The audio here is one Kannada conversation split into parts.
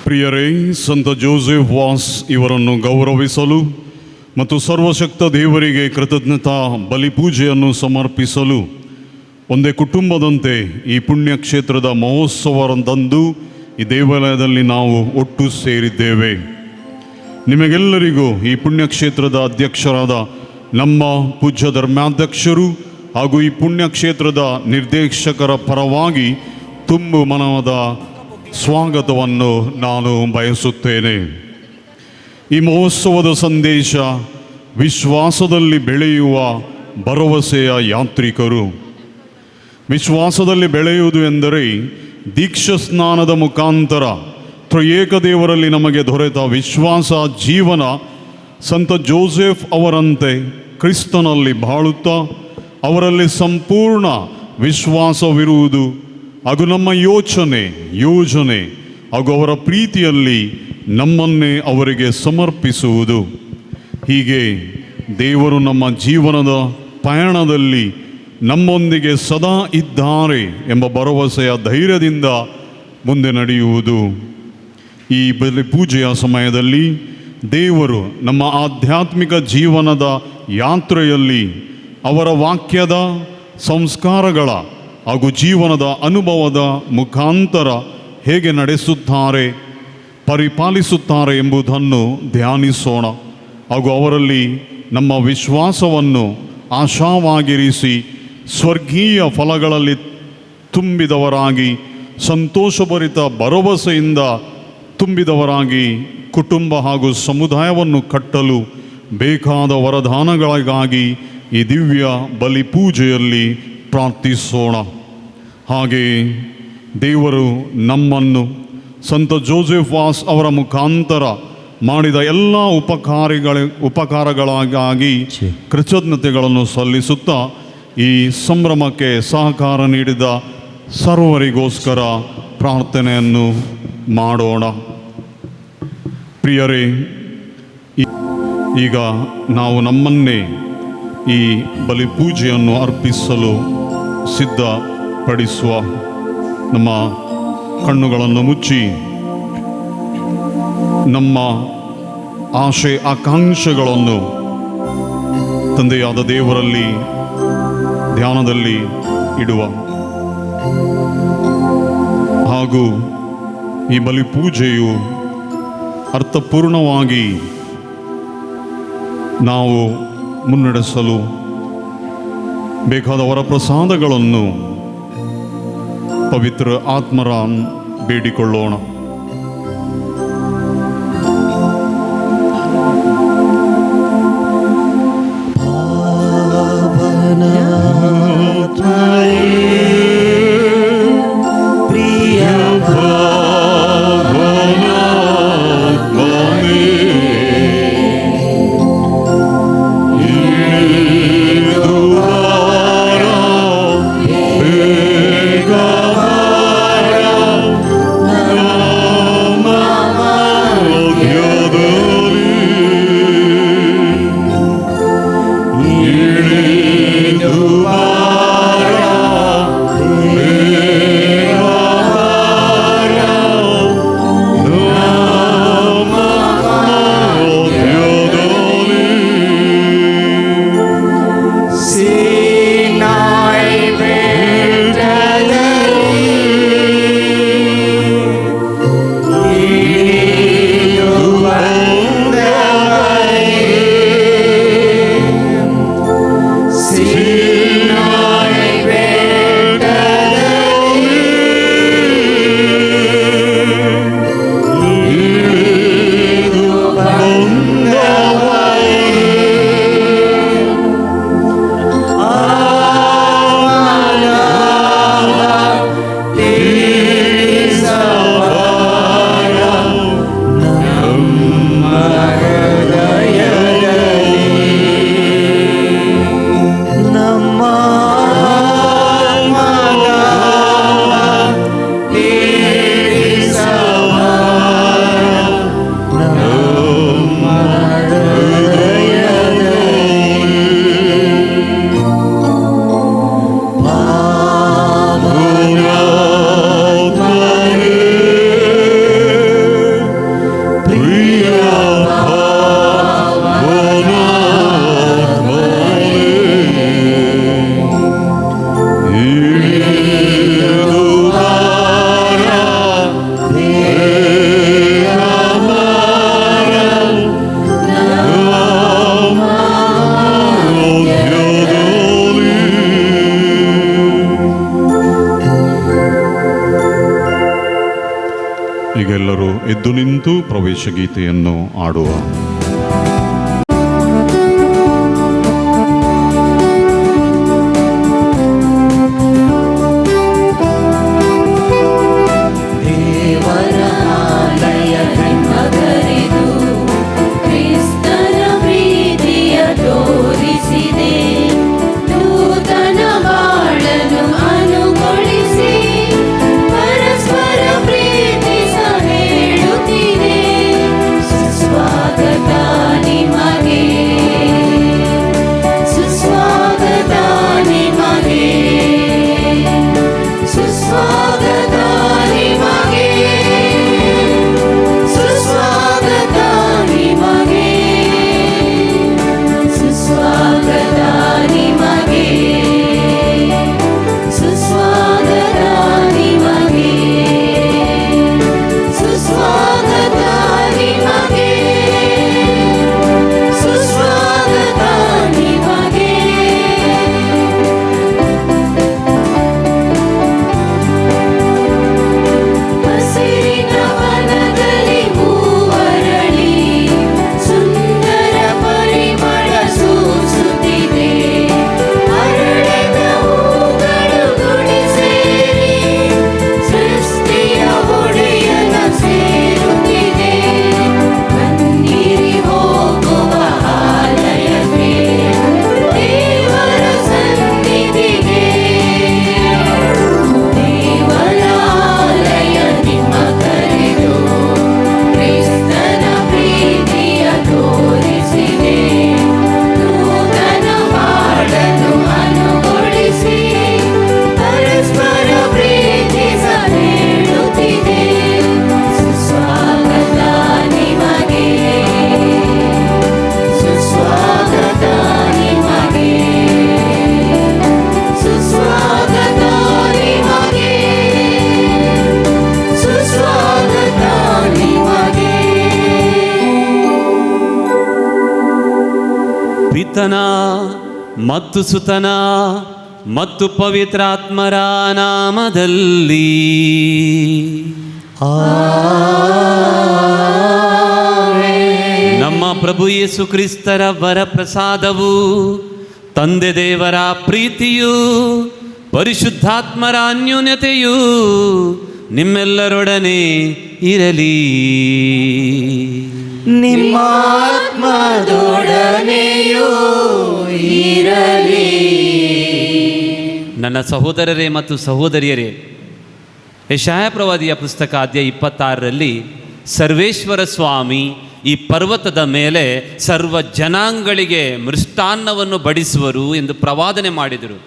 ಪ್ರಿಯರೇ, ಸಂತ ಜೋಸೆಫ್ ವಾಸ್ ಇವರನ್ನು ಗೌರವಿಸಲು ಮತ್ತು ಸರ್ವಶಕ್ತ ದೇವರಿಗೆ ಕೃತಜ್ಞತಾ ಬಲಿಪೂಜೆಯನ್ನು ಸಮರ್ಪಿಸಲು ಒಂದೇ ಕುಟುಂಬದಂತೆ ಈ ಪುಣ್ಯಕ್ಷೇತ್ರದ ಮಹೋತ್ಸವದಂದು ಈ ದೇವಾಲಯದಲ್ಲಿ ನಾವು ಒಟ್ಟು ಸೇರಿದ್ದೇವೆ. ನಿಮಗೆಲ್ಲರಿಗೂ ಈ ಪುಣ್ಯಕ್ಷೇತ್ರದ ಅಧ್ಯಕ್ಷರಾದ ನಮ್ಮ ಪೂಜ್ಯ ಧರ್ಮಾಧ್ಯಕ್ಷರು ಹಾಗೂ ಈ ಪುಣ್ಯಕ್ಷೇತ್ರದ ನಿರ್ದೇಶಕರ ಪರವಾಗಿ ತುಂಬು ಮನದ ಸ್ವಾಗತವನ್ನು ನಾನು ಬಯಸುತ್ತೇನೆ. ಈ ಮಹೋತ್ಸವದ ಸಂದೇಶ ವಿಶ್ವಾಸದಲ್ಲಿ ಬೆಳೆಯುವ ಭರವಸೆಯ ಯಾತ್ರಿಕರು. ವಿಶ್ವಾಸದಲ್ಲಿ ಬೆಳೆಯುವುದು ಎಂದರೆ ದೀಕ್ಷಾ ಸ್ನಾನದ ಮುಖಾಂತರ ತ್ರಿಯೇಕ ದೇವರಲ್ಲಿ ನಮಗೆ ದೊರೆತ ವಿಶ್ವಾಸ ಜೀವನ ಸಂತ ಜೋಸೆಫ್ ಅವರಂತೆ ಕ್ರಿಸ್ತನಲ್ಲಿ ಬಾಳುತ್ತಾ ಅವರಲ್ಲಿ ಸಂಪೂರ್ಣ ವಿಶ್ವಾಸವಿರುವುದು ಹಾಗೂ ನಮ್ಮ ಯೋಜನೆ ಹಾಗೂ ಅವರ ಪ್ರೀತಿಯಲ್ಲಿ ನಮ್ಮನ್ನೇ ಅವರಿಗೆ ಸಮರ್ಪಿಸುವುದು. ಹೀಗೆ ದೇವರು ನಮ್ಮ ಜೀವನದ ಪಯಣದಲ್ಲಿ ನಮ್ಮೊಂದಿಗೆ ಸದಾ ಇದ್ದಾರೆ ಎಂಬ ಭರವಸೆಯ ಧೈರ್ಯದಿಂದ ಮುಂದೆ ನಡೆಯುವುದು. ಈ ಬಲಿ ಪೂಜೆಯ ಸಮಯದಲ್ಲಿ ದೇವರು ನಮ್ಮ ಆಧ್ಯಾತ್ಮಿಕ ಜೀವನದ ಯಾತ್ರೆಯಲ್ಲಿ ಅವರ ವಾಕ್ಯದ ಸಂಸ್ಕಾರಗಳ ಹಾಗೂ ಜೀವನದ ಅನುಭವದ ಮುಖಾಂತರ ಹೇಗೆ ನಡೆಸುತ್ತಾರೆ, ಪರಿಪಾಲಿಸುತ್ತಾರೆ ಎಂಬುದನ್ನು ಧ್ಯಾನಿಸೋಣ. ಹಾಗೂ ಅವರಲ್ಲಿ ನಮ್ಮ ವಿಶ್ವಾಸವನ್ನು ಆಶಾವಾಗಿರಿಸಿ ಸ್ವರ್ಗೀಯ ಫಲಗಳಲ್ಲಿ ತುಂಬಿದವರಾಗಿ, ಸಂತೋಷಭರಿತ ಭರವಸೆಯಿಂದ ತುಂಬಿದವರಾಗಿ ಕುಟುಂಬ ಹಾಗೂ ಸಮುದಾಯವನ್ನು ಕಟ್ಟಲು ಬೇಕಾದ ವರದಾನಗಳಿಗಾಗಿ ಈ ದಿವ್ಯ ಬಲಿಪೂಜೆಯಲ್ಲಿ ಪ್ರಾರ್ಥಿಸೋಣ. ಹಾಗೆಯೇ ದೇವರು ನಮ್ಮನ್ನು ಸಂತ ಜೋಸೆಫ್ ವಾಸ್ ಅವರ ಮುಖಾಂತರ ಮಾಡಿದ ಎಲ್ಲ ಉಪಕಾರಗಳಿಗಾಗಿ ಕೃತಜ್ಞತೆಗಳನ್ನು ಸಲ್ಲಿಸುತ್ತಾ ಈ ಸಂಭ್ರಮಕ್ಕೆ ಸಹಕಾರ ನೀಡಿದ ಸರ್ವರಿಗೋಸ್ಕರ ಪ್ರಾರ್ಥನೆಯನ್ನು ಮಾಡೋಣ. ಪ್ರಿಯರೇ, ಈಗ ನಾವು ನಮ್ಮನ್ನೇ ಈ ಬಲಿಪೂಜೆಯನ್ನು ಅರ್ಪಿಸಲು ಸಿದ್ಧಪಡಿಸುವ. ನಮ್ಮ ಕಣ್ಣುಗಳನ್ನು ಮುಚ್ಚಿ ನಮ್ಮ ಆಶೆ ಆಕಾಂಕ್ಷೆಗಳನ್ನು ತಂದೆಯಾದ ದೇವರಲ್ಲಿ ಧ್ಯಾನದಲ್ಲಿ ಇಡುವ. ಹಾಗೂ ಈ ಬಲಿಪೂಜೆಯು ಅರ್ಥಪೂರ್ಣವಾಗಿ ನಾವು ಮುನ್ನಡೆಸಲು ಬೇಕಾದ ವರಪ್ರಸಾದಗಳನ್ನು ಪವಿತ್ರ ಆತ್ಮರ ಬೇಡಿಕೊಳ್ಳೋಣ. ಈಗೆಲ್ಲರೂ ಎದ್ದು ನಿಂತು ಪ್ರವೇಶ ಗೀತೆಯನ್ನು ಆಡುವ. ಪಿತನ ಮತ್ತು ಸುತನ ಮತ್ತು ಪವಿತ್ರಾತ್ಮರ ನಾಮದಲ್ಲಿ ನಮ್ಮ ಪ್ರಭು ಯೇಸು ಕ್ರಿಸ್ತರ ವರಪ್ರಸಾದವು, ತಂದೆ ದೇವರ ಪ್ರೀತಿಯು, ಪರಿಶುದ್ಧಾತ್ಮರ ಅನ್ಯೋನ್ಯತೆಯು ನಿಮ್ಮೆಲ್ಲರೊಡನೆ ಇರಲಿ. ನಿಮ್ಮ ಆತ್ಮದೊಡನೆಯೂ ಇರಲಿ. ನನ್ನ ಸಹೋದರರೇ ಮತ್ತು ಸಹೋದರಿಯರೇ, ಯೆಶಾಯ ಪ್ರವಾದಿಯ ಪುಸ್ತಕ ಅಧ್ಯಾಯ 26ರಲ್ಲಿ ಸರ್ವೇಶ್ವರ ಸ್ವಾಮಿ ಈ ಪರ್ವತದ ಮೇಲೆ ಸರ್ವ ಜನಾಂಗಗಳಿಗೆ ಮೃಷ್ಟಾನ್ನವನ್ನು ಬಡಿಸುವರು ಎಂದು ಪ್ರವಾದನೆ ಮಾಡಿದರು.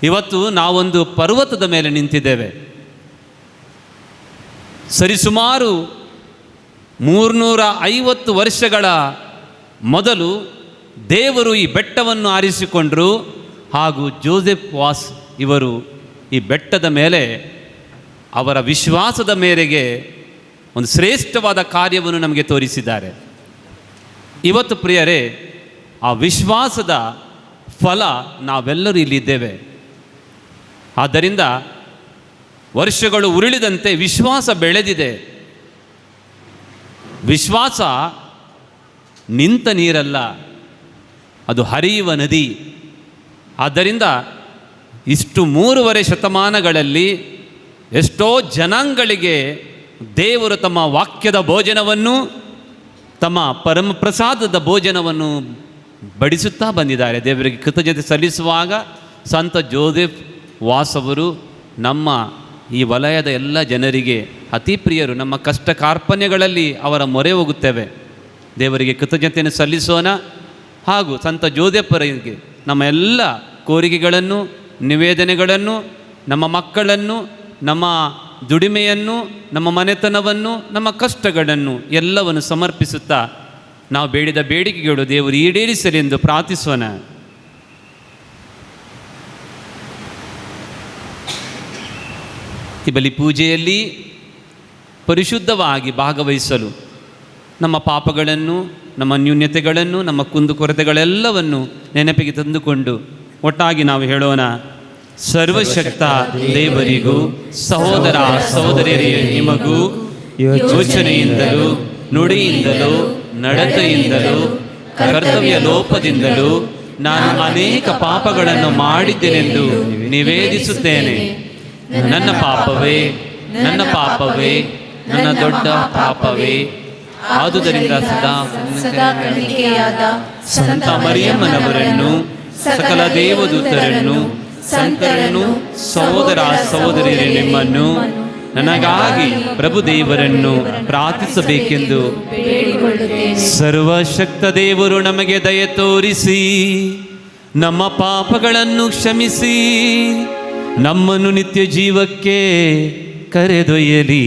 ಇವತ್ತು ನಾವೊಂದು ಪರ್ವತದ ಮೇಲೆ ನಿಂತಿದ್ದೇವೆ. ಸರಿಸುಮಾರು 350 ವರ್ಷಗಳ ಮೊದಲು ದೇವರು ಈ ಬೆಟ್ಟವನ್ನು ಆರಿಸಿಕೊಂಡರು. ಹಾಗೂ ಜೋಸೆಫ್ ವಾಸ್ ಇವರು ಈ ಬೆಟ್ಟದ ಮೇಲೆ ಅವರ ವಿಶ್ವಾಸದ ಮೇರೆಗೆ ಒಂದು ಶ್ರೇಷ್ಠವಾದ ಕಾರ್ಯವನ್ನು ನಮಗೆ ತೋರಿಸಿದ್ದಾರೆ. ಇವತ್ತು ಪ್ರಿಯರೇ, ಆ ವಿಶ್ವಾಸದ ಫಲ ನಾವೆಲ್ಲರೂ ಇಲ್ಲಿದ್ದೇವೆ. ಆದ್ದರಿಂದ ವರ್ಷಗಳು ಉರುಳಿದಂತೆ ವಿಶ್ವಾಸ ಬೆಳೆದಿದೆ. ವಿಶ್ವಾಸ ನಿಂತ ನೀರಲ್ಲ, ಅದು ಹರಿಯುವ ನದಿ. ಆದ್ದರಿಂದ ಇಷ್ಟು 3.5 ಶತಮಾನಗಳಲ್ಲಿ ಎಷ್ಟೋ ಜನಾಂಗಗಳಿಗೆ ದೇವರು ತಮ್ಮ ವಾಕ್ಯದ ಭೋಜನವನ್ನು, ತಮ್ಮ ಪರಮಪ್ರಸಾದದ ಭೋಜನವನ್ನು ಬಡಿಸುತ್ತಾ ಬಂದಿದ್ದಾರೆ. ದೇವರಿಗೆ ಕೃತಜ್ಞತೆ ಸಲ್ಲಿಸುವಾಗ ಸಂತ ಜೋಸೆಫ್ ವಾಸ್ ಅವರು ನಮ್ಮ ಈ ವಲಯದ ಎಲ್ಲ ಜನರಿಗೆ ಅತಿ ಪ್ರಿಯರು. ನಮ್ಮ ಕಷ್ಟ ಕಾರ್ಪಣ್ಯಗಳಲ್ಲಿ ಅವರ ಮೊರೆ ಹೋಗುತ್ತೇವೆ. ದೇವರಿಗೆ ಕೃತಜ್ಞತೆಯನ್ನು ಸಲ್ಲಿಸೋಣ. ಹಾಗೂ ಸಂತ ಜೋಸೆಫರಿಗೆ ನಮ್ಮ ಎಲ್ಲ ಕೋರಿಕೆಗಳನ್ನು, ನಿವೇದನೆಗಳನ್ನು, ನಮ್ಮ ಮಕ್ಕಳನ್ನು, ನಮ್ಮ ದುಡಿಮೆಯನ್ನು, ನಮ್ಮ ಮನೆತನವನ್ನು, ನಮ್ಮ ಕಷ್ಟಗಳನ್ನು ಎಲ್ಲವನ್ನು ಸಮರ್ಪಿಸುತ್ತಾ ನಾವು ಬೇಡಿದ ಬೇಡಿಕೆಗಳು ದೇವರು ಈಡೇರಿಸಲಿ ಎಂದು ಪ್ರಾರ್ಥಿಸೋಣ. ಈ ಬಲಿ ಪೂಜೆಯಲ್ಲಿ ಪರಿಶುದ್ಧವಾಗಿ ಭಾಗವಹಿಸಲು ನಮ್ಮ ಪಾಪಗಳನ್ನು, ನಮ್ಮ ನ್ಯೂನ್ಯತೆಗಳನ್ನು, ನಮ್ಮ ಕುಂದುಕೊರತೆಗಳೆಲ್ಲವನ್ನು ನೆನಪಿಗೆ ತಂದುಕೊಂಡು ಒಟ್ಟಾಗಿ ನಾವು ಹೇಳೋಣ. ಸರ್ವಶಕ್ತ ದೇವರಿಗೂ ಸಹೋದರ ಸಹೋದರಿಯರೇ ನಿಮಗೂ ಯೋಚನೆಯಿಂದಲೂ ನುಡಿಯಿಂದಲೂ ನಡತೆಯಿಂದಲೂ ಕರ್ತವ್ಯ ಲೋಪದಿಂದಲೂ ನಾನು ಅನೇಕ ಪಾಪಗಳನ್ನು ಮಾಡಿದ್ದೇನೆಂದು ನಿವೇದಿಸುತ್ತೇನೆ. ನನ್ನ ಪಾಪವೇ, ನನ್ನ ಪಾಪವೇ, ನನ್ನ ದೊಡ್ಡ ಪಾಪವೇ. ಆದುದರಿಂದ ಸದಾ ಕನ್ನಿಕೆಯಾದ ಸಂತ ಮರಿಯಮ್ಮನವರನ್ನು, ಸಕಲ ದೇವದೂತರನ್ನು, ಸಂತರನ್ನು, ಸಹೋದರ ಸಹೋದರಿಯರೇ, ನಿಮ್ಮನ್ನು ನನಗಾಗಿ ಪ್ರಭುದೇವರನ್ನು ಪ್ರಾರ್ಥಿಸಬೇಕೆಂದು ಬೇಡಿಕೊಳ್ಳುತ್ತೇನೆ. ಸರ್ವಶಕ್ತ ದೇವರು ನಮಗೆ ದಯೆ ತೋರಿಸಿ ನಮ್ಮ ಪಾಪಗಳನ್ನು ಕ್ಷಮಿಸಿ ನಮ್ಮನ್ನು ನಿತ್ಯ ಜೀವಕ್ಕೆ ಕರೆದೊಯ್ಯಲಿ.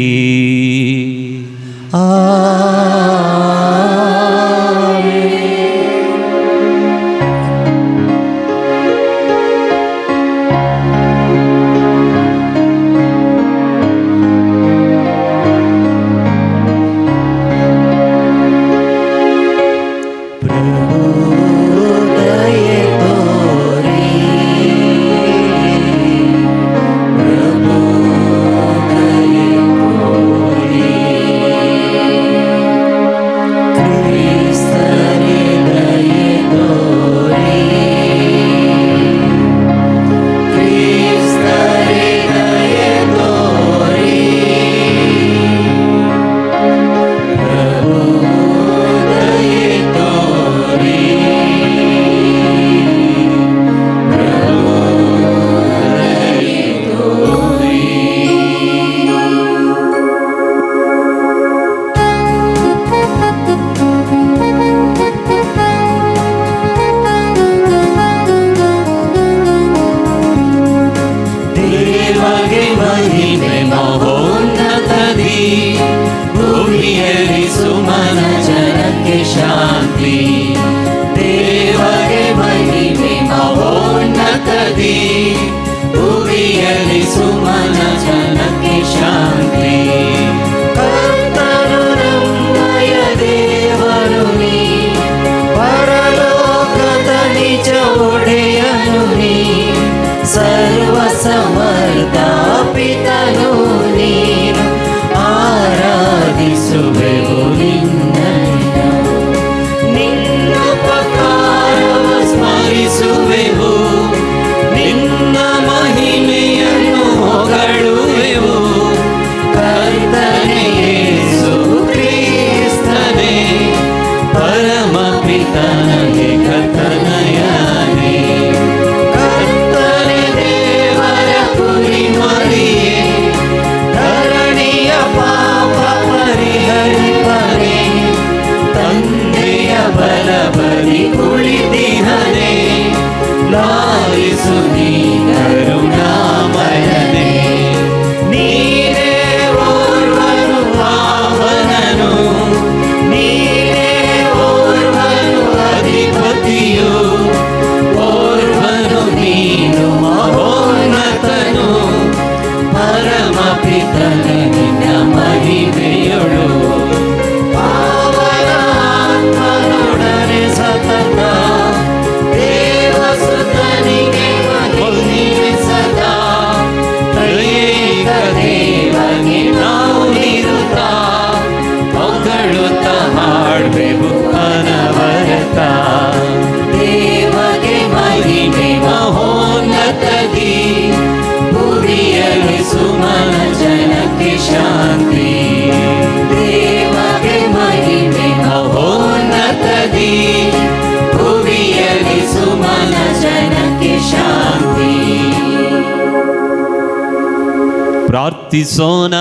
ಪ್ರಾರ್ಥಿಸೋಣ.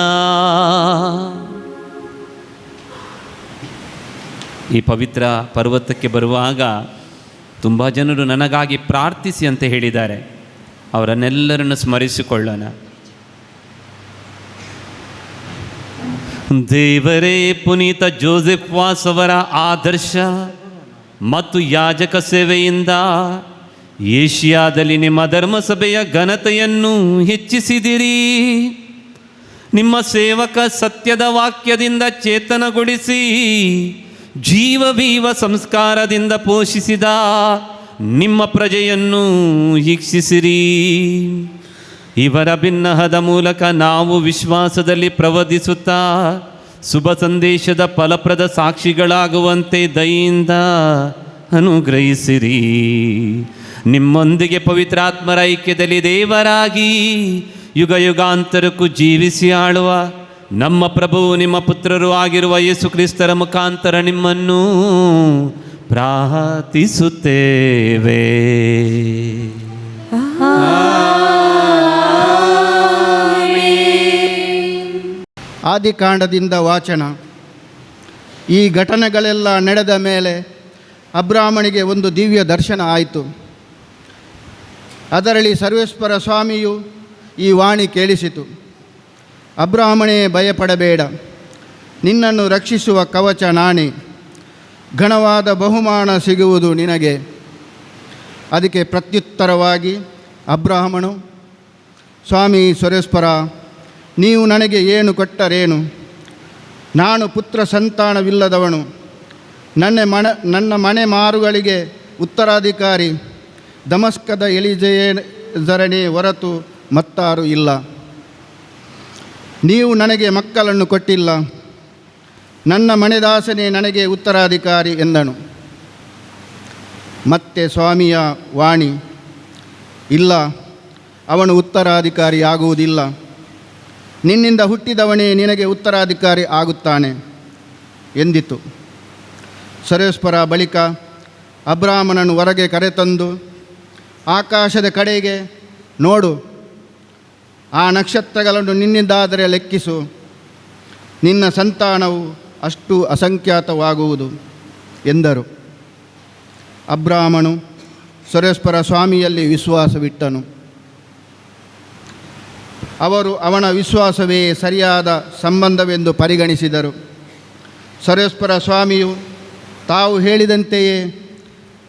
ಈ ಪವಿತ್ರ ಪರ್ವತಕ್ಕೆ ಬರುವಾಗ ತುಂಬ ಜನರು ನನಗಾಗಿ ಪ್ರಾರ್ಥಿಸಿ ಅಂತ ಹೇಳಿದ್ದಾರೆ. ಅವರನ್ನೆಲ್ಲರನ್ನು ಸ್ಮರಿಸಿಕೊಳ್ಳೋಣ. ದೇವರೇ, ಪುನೀತ ಜೋಸೆಫ್ ವಾಸ್ ಅವರ ಆದರ್ಶ ಮತ್ತು ಯಾಜಕ ಸೇವೆಯಿಂದ ಏಷ್ಯಾದಲ್ಲಿ ನಿಮ್ಮ ಧರ್ಮಸಭೆಯ ಘನತೆಯನ್ನು ಹೆಚ್ಚಿಸಿದಿರಿ. ನಿಮ್ಮ ಸೇವಕ ಸತ್ಯದ ವಾಕ್ಯದಿಂದ ಚೇತನಗೊಳಿಸಿ ಜೀವವೀವ ಸಂಸ್ಕಾರದಿಂದ ಪೋಷಿಸಿದ ನಿಮ್ಮ ಪ್ರಜೆಯನ್ನು ವೀಕ್ಷಿಸಿರಿ. ಇವರ ಭಿನ್ನಹದ ಮೂಲಕ ನಾವು ವಿಶ್ವಾಸದಲ್ಲಿ ಪ್ರವರ್ಧಿಸುತ್ತಾ ಶುಭ ಸಂದೇಶದ ಫಲಪ್ರದ ಸಾಕ್ಷಿಗಳಾಗುವಂತೆ ದಯಿಂದ ಅನುಗ್ರಹಿಸಿರಿ. ನಿಮ್ಮೊಂದಿಗೆ ಪವಿತ್ರಾತ್ಮರ ಐಕ್ಯದಲ್ಲಿ ದೇವರಾಗಿ ಯುಗ ಯುಗಾಂತರಕ್ಕೂ ಜೀವಿಸಿ ಆಳುವ ನಮ್ಮ ಪ್ರಭು ನಿಮ್ಮ ಪುತ್ರರು ಆಗಿರುವ ಯೇಸು ಕ್ರಿಸ್ತರ ಮುಖಾಂತರ ನಿಮ್ಮನ್ನು ಪ್ರಾರ್ಥಿಸುತ್ತೇವೆ. ಆದಿಕಾಂಡದಿಂದ ವಾಚನ. ಈ ಘಟನೆಗಳೆಲ್ಲ ನಡೆದ ಮೇಲೆ ಅಬ್ರಾಹ್ಮನಿಗೆ ಒಂದು ದಿವ್ಯ ದರ್ಶನ ಆಯಿತು. ಅದರಲ್ಲಿ ಸರ್ವೇಶ್ವರ ಸ್ವಾಮಿಯು ಈ ವಾಣಿ ಕೇಳಿಸಿತು: ಅಬ್ರಾಹ್ಮಣೇ, ಭಯಪಡಬೇಡ, ನಿನ್ನನ್ನು ರಕ್ಷಿಸುವ ಕವಚ ನಾನೇ, ಘನವಾದ ಬಹುಮಾನ ಸಿಗುವುದು ನಿನಗೆ. ಅದಕ್ಕೆ ಪ್ರತ್ಯುತ್ತರವಾಗಿ ಅಬ್ರಾಹ್ಮನು: ಸ್ವಾಮಿ ಸರ್ವೇಶ್ವರ, ನೀವು ನನಗೆ ಏನು ಕೊಟ್ಟರೇನು? ನಾನು ಪುತ್ರ ಸಂತಾನವಿಲ್ಲದವನು. ನನ್ನ ಮನೆ ಮಾರುಗಳಿಗೆ ಉತ್ತರಾಧಿಕಾರಿ ದಮಸ್ಕದ ಎಲಿಜೆಯರನೇ ಹೊರತು ಮತ್ತಾರೂ ಇಲ್ಲ. ನೀವು ನನಗೆ ಮಕ್ಕಳನ್ನು ಕೊಟ್ಟಿಲ್ಲ. ನನ್ನ ಮನೆದಾಸನೇ ನನಗೆ ಉತ್ತರಾಧಿಕಾರಿ ಎಂದನು. ಮತ್ತೆ ಸ್ವಾಮಿಯ ವಾಣಿ: ಇಲ್ಲ, ಅವನು ಉತ್ತರಾಧಿಕಾರಿ ಆಗುವುದಿಲ್ಲ. ನಿನ್ನಿಂದ ಹುಟ್ಟಿದವನೇ ನಿನಗೆ ಉತ್ತರಾಧಿಕಾರಿ ಆಗುತ್ತಾನೆ ಎಂದಿತು. ಸರ್ವೇಶ್ವರ ಬಳಿಕ ಅಬ್ರಾಹ್ಮನನ್ನು ಹೊರಗೆ ಕರೆತಂದು, ಆಕಾಶದ ಕಡೆಗೆ ನೋಡು, ಆ ನಕ್ಷತ್ರಗಳನ್ನು ನಿನ್ನಿಂದಾದರೆ ಲೆಕ್ಕಿಸು, ನಿನ್ನ ಸಂತಾನವು ಅಷ್ಟು ಅಸಂಖ್ಯಾತವಾಗುವುದು ಎಂದರು. ಅಬ್ರಾಹ್ಮನು ಸರ್ವೇಶ್ವರ ಸ್ವಾಮಿಯಲ್ಲಿ ವಿಶ್ವಾಸವಿಟ್ಟನು. ಅವರು ಅವನ ವಿಶ್ವಾಸವೇ ಸರಿಯಾದ ಸಂಬಂಧವೆಂದು ಪರಿಗಣಿಸಿದರು. ಸರ್ವೇಶ್ವರ ಸ್ವಾಮಿಯು ತಾವು ಹೇಳಿದಂತೆಯೇ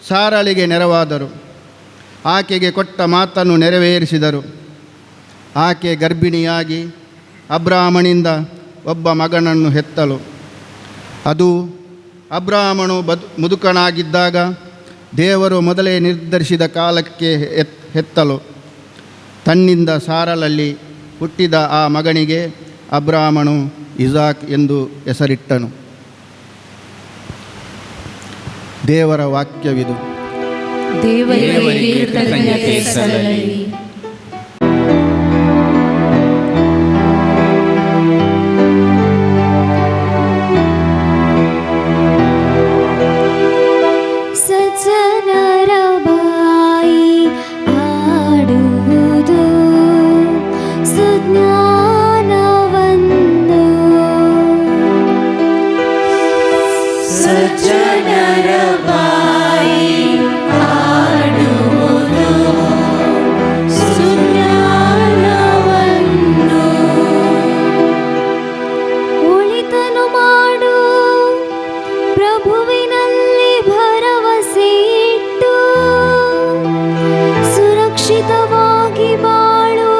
ಸಾರಳಿಗೆ ನೆರವಾದರು. ಆಕೆಗೆ ಕೊಟ್ಟ ಮಾತನ್ನು ನೆರವೇರಿಸಿದರು. ಆಕೆ ಗರ್ಭಿಣಿಯಾಗಿ ಅಬ್ರಾಹ್ಮನಿಂದ ಒಬ್ಬ ಮಗನನ್ನು ಹೆತ್ತಳು. ಅದು ಅಬ್ರಾಹ್ಮನು ಮುದುಕನಾಗಿದ್ದಾಗ ದೇವರು ಮೊದಲೇ ನಿರ್ಧರಿಸಿದ ಕಾಲಕ್ಕೆ ಹೆತ್ತಳು. ತನ್ನಿಂದ ಸಾರಳಲ್ಲಿ ಹುಟ್ಟಿದ ಆ ಮಗನಿಗೆ ಅಬ್ರಾಹ್ಮನು ಇಸಾಕ್ ಎಂದು ಹೆಸರಿಟ್ಟನು. ದೇವರ ವಾಕ್ಯವಿದು. ದೇವರಿಗೆ ಕೃತಜ್ಞತೆ ಸಲ್ಲಲಿ. ಸಜ್ಜನರ ಬಾಯಿ ಆಡುವುದು ಸುಜ್ಞಾನವನ್ನು. ಸಜ್ಜನರ ಬಾಯಿ ಆಡುವುದು ಸುಜ್ಞಾನವನ್ನು. ಒಳಿತನು ಮಾಡು, ಪ್ರಭುವಿನಲ್ಲಿ ಭರವಸೆ ಇಟ್ಟು ಸುರಕ್ಷಿತವಾಗಿ ಬಾಳು.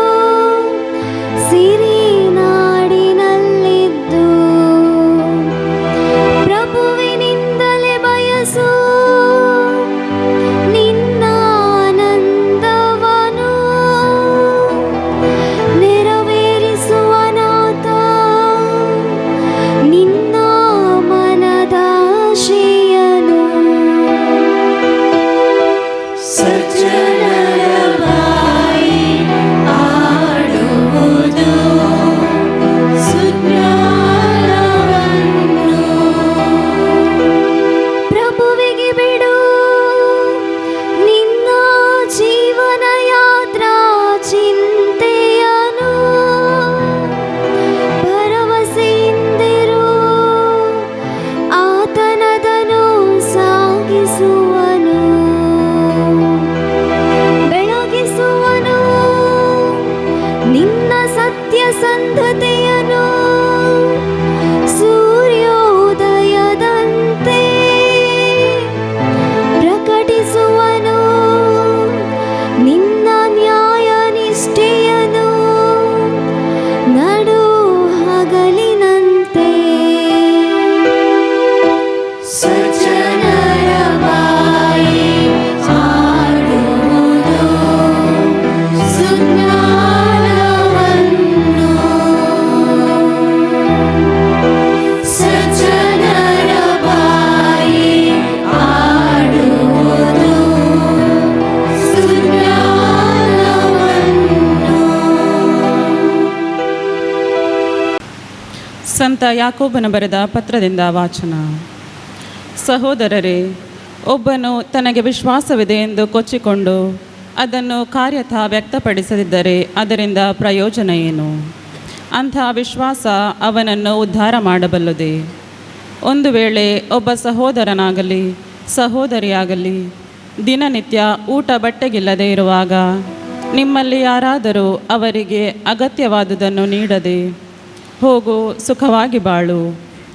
ಸಿರಿ ನಾಡಿನಲ್ಲಿದ್ದು ಪ್ರಭುವಿನಿಂದಲೇ ಬಯಸು. ಸಂತ ಯಾಕೋಬನು ಬರೆದ ಪತ್ರದಿಂದ ವಾಚನ. ಸಹೋದರರೇ, ಒಬ್ಬನು ತನಗೆ ವಿಶ್ವಾಸವಿದೆ ಎಂದು ಕೊಚ್ಚಿಕೊಂಡು ಅದನ್ನು ಕಾರ್ಯತಃ ವ್ಯಕ್ತಪಡಿಸದಿದ್ದರೆ ಅದರಿಂದ ಪ್ರಯೋಜನ ಏನು? ಅಂಥ ವಿಶ್ವಾಸ ಅವನನ್ನು ಉದ್ಧಾರ ಮಾಡಬಲ್ಲದೆ. ಒಂದು ವೇಳೆ ಒಬ್ಬ ಸಹೋದರನಾಗಲಿ ಸಹೋದರಿಯಾಗಲಿ ದಿನನಿತ್ಯ ಊಟ ಬಟ್ಟೆಗಿಲ್ಲದೆ ಇರುವಾಗ ನಿಮ್ಮಲ್ಲಿ ಯಾರಾದರೂ ಅವರಿಗೆ ಅಗತ್ಯವಾದುದನ್ನು ನೀಡದೆ, ಹೋಗು ಸುಖವಾಗಿ ಬಾಳು,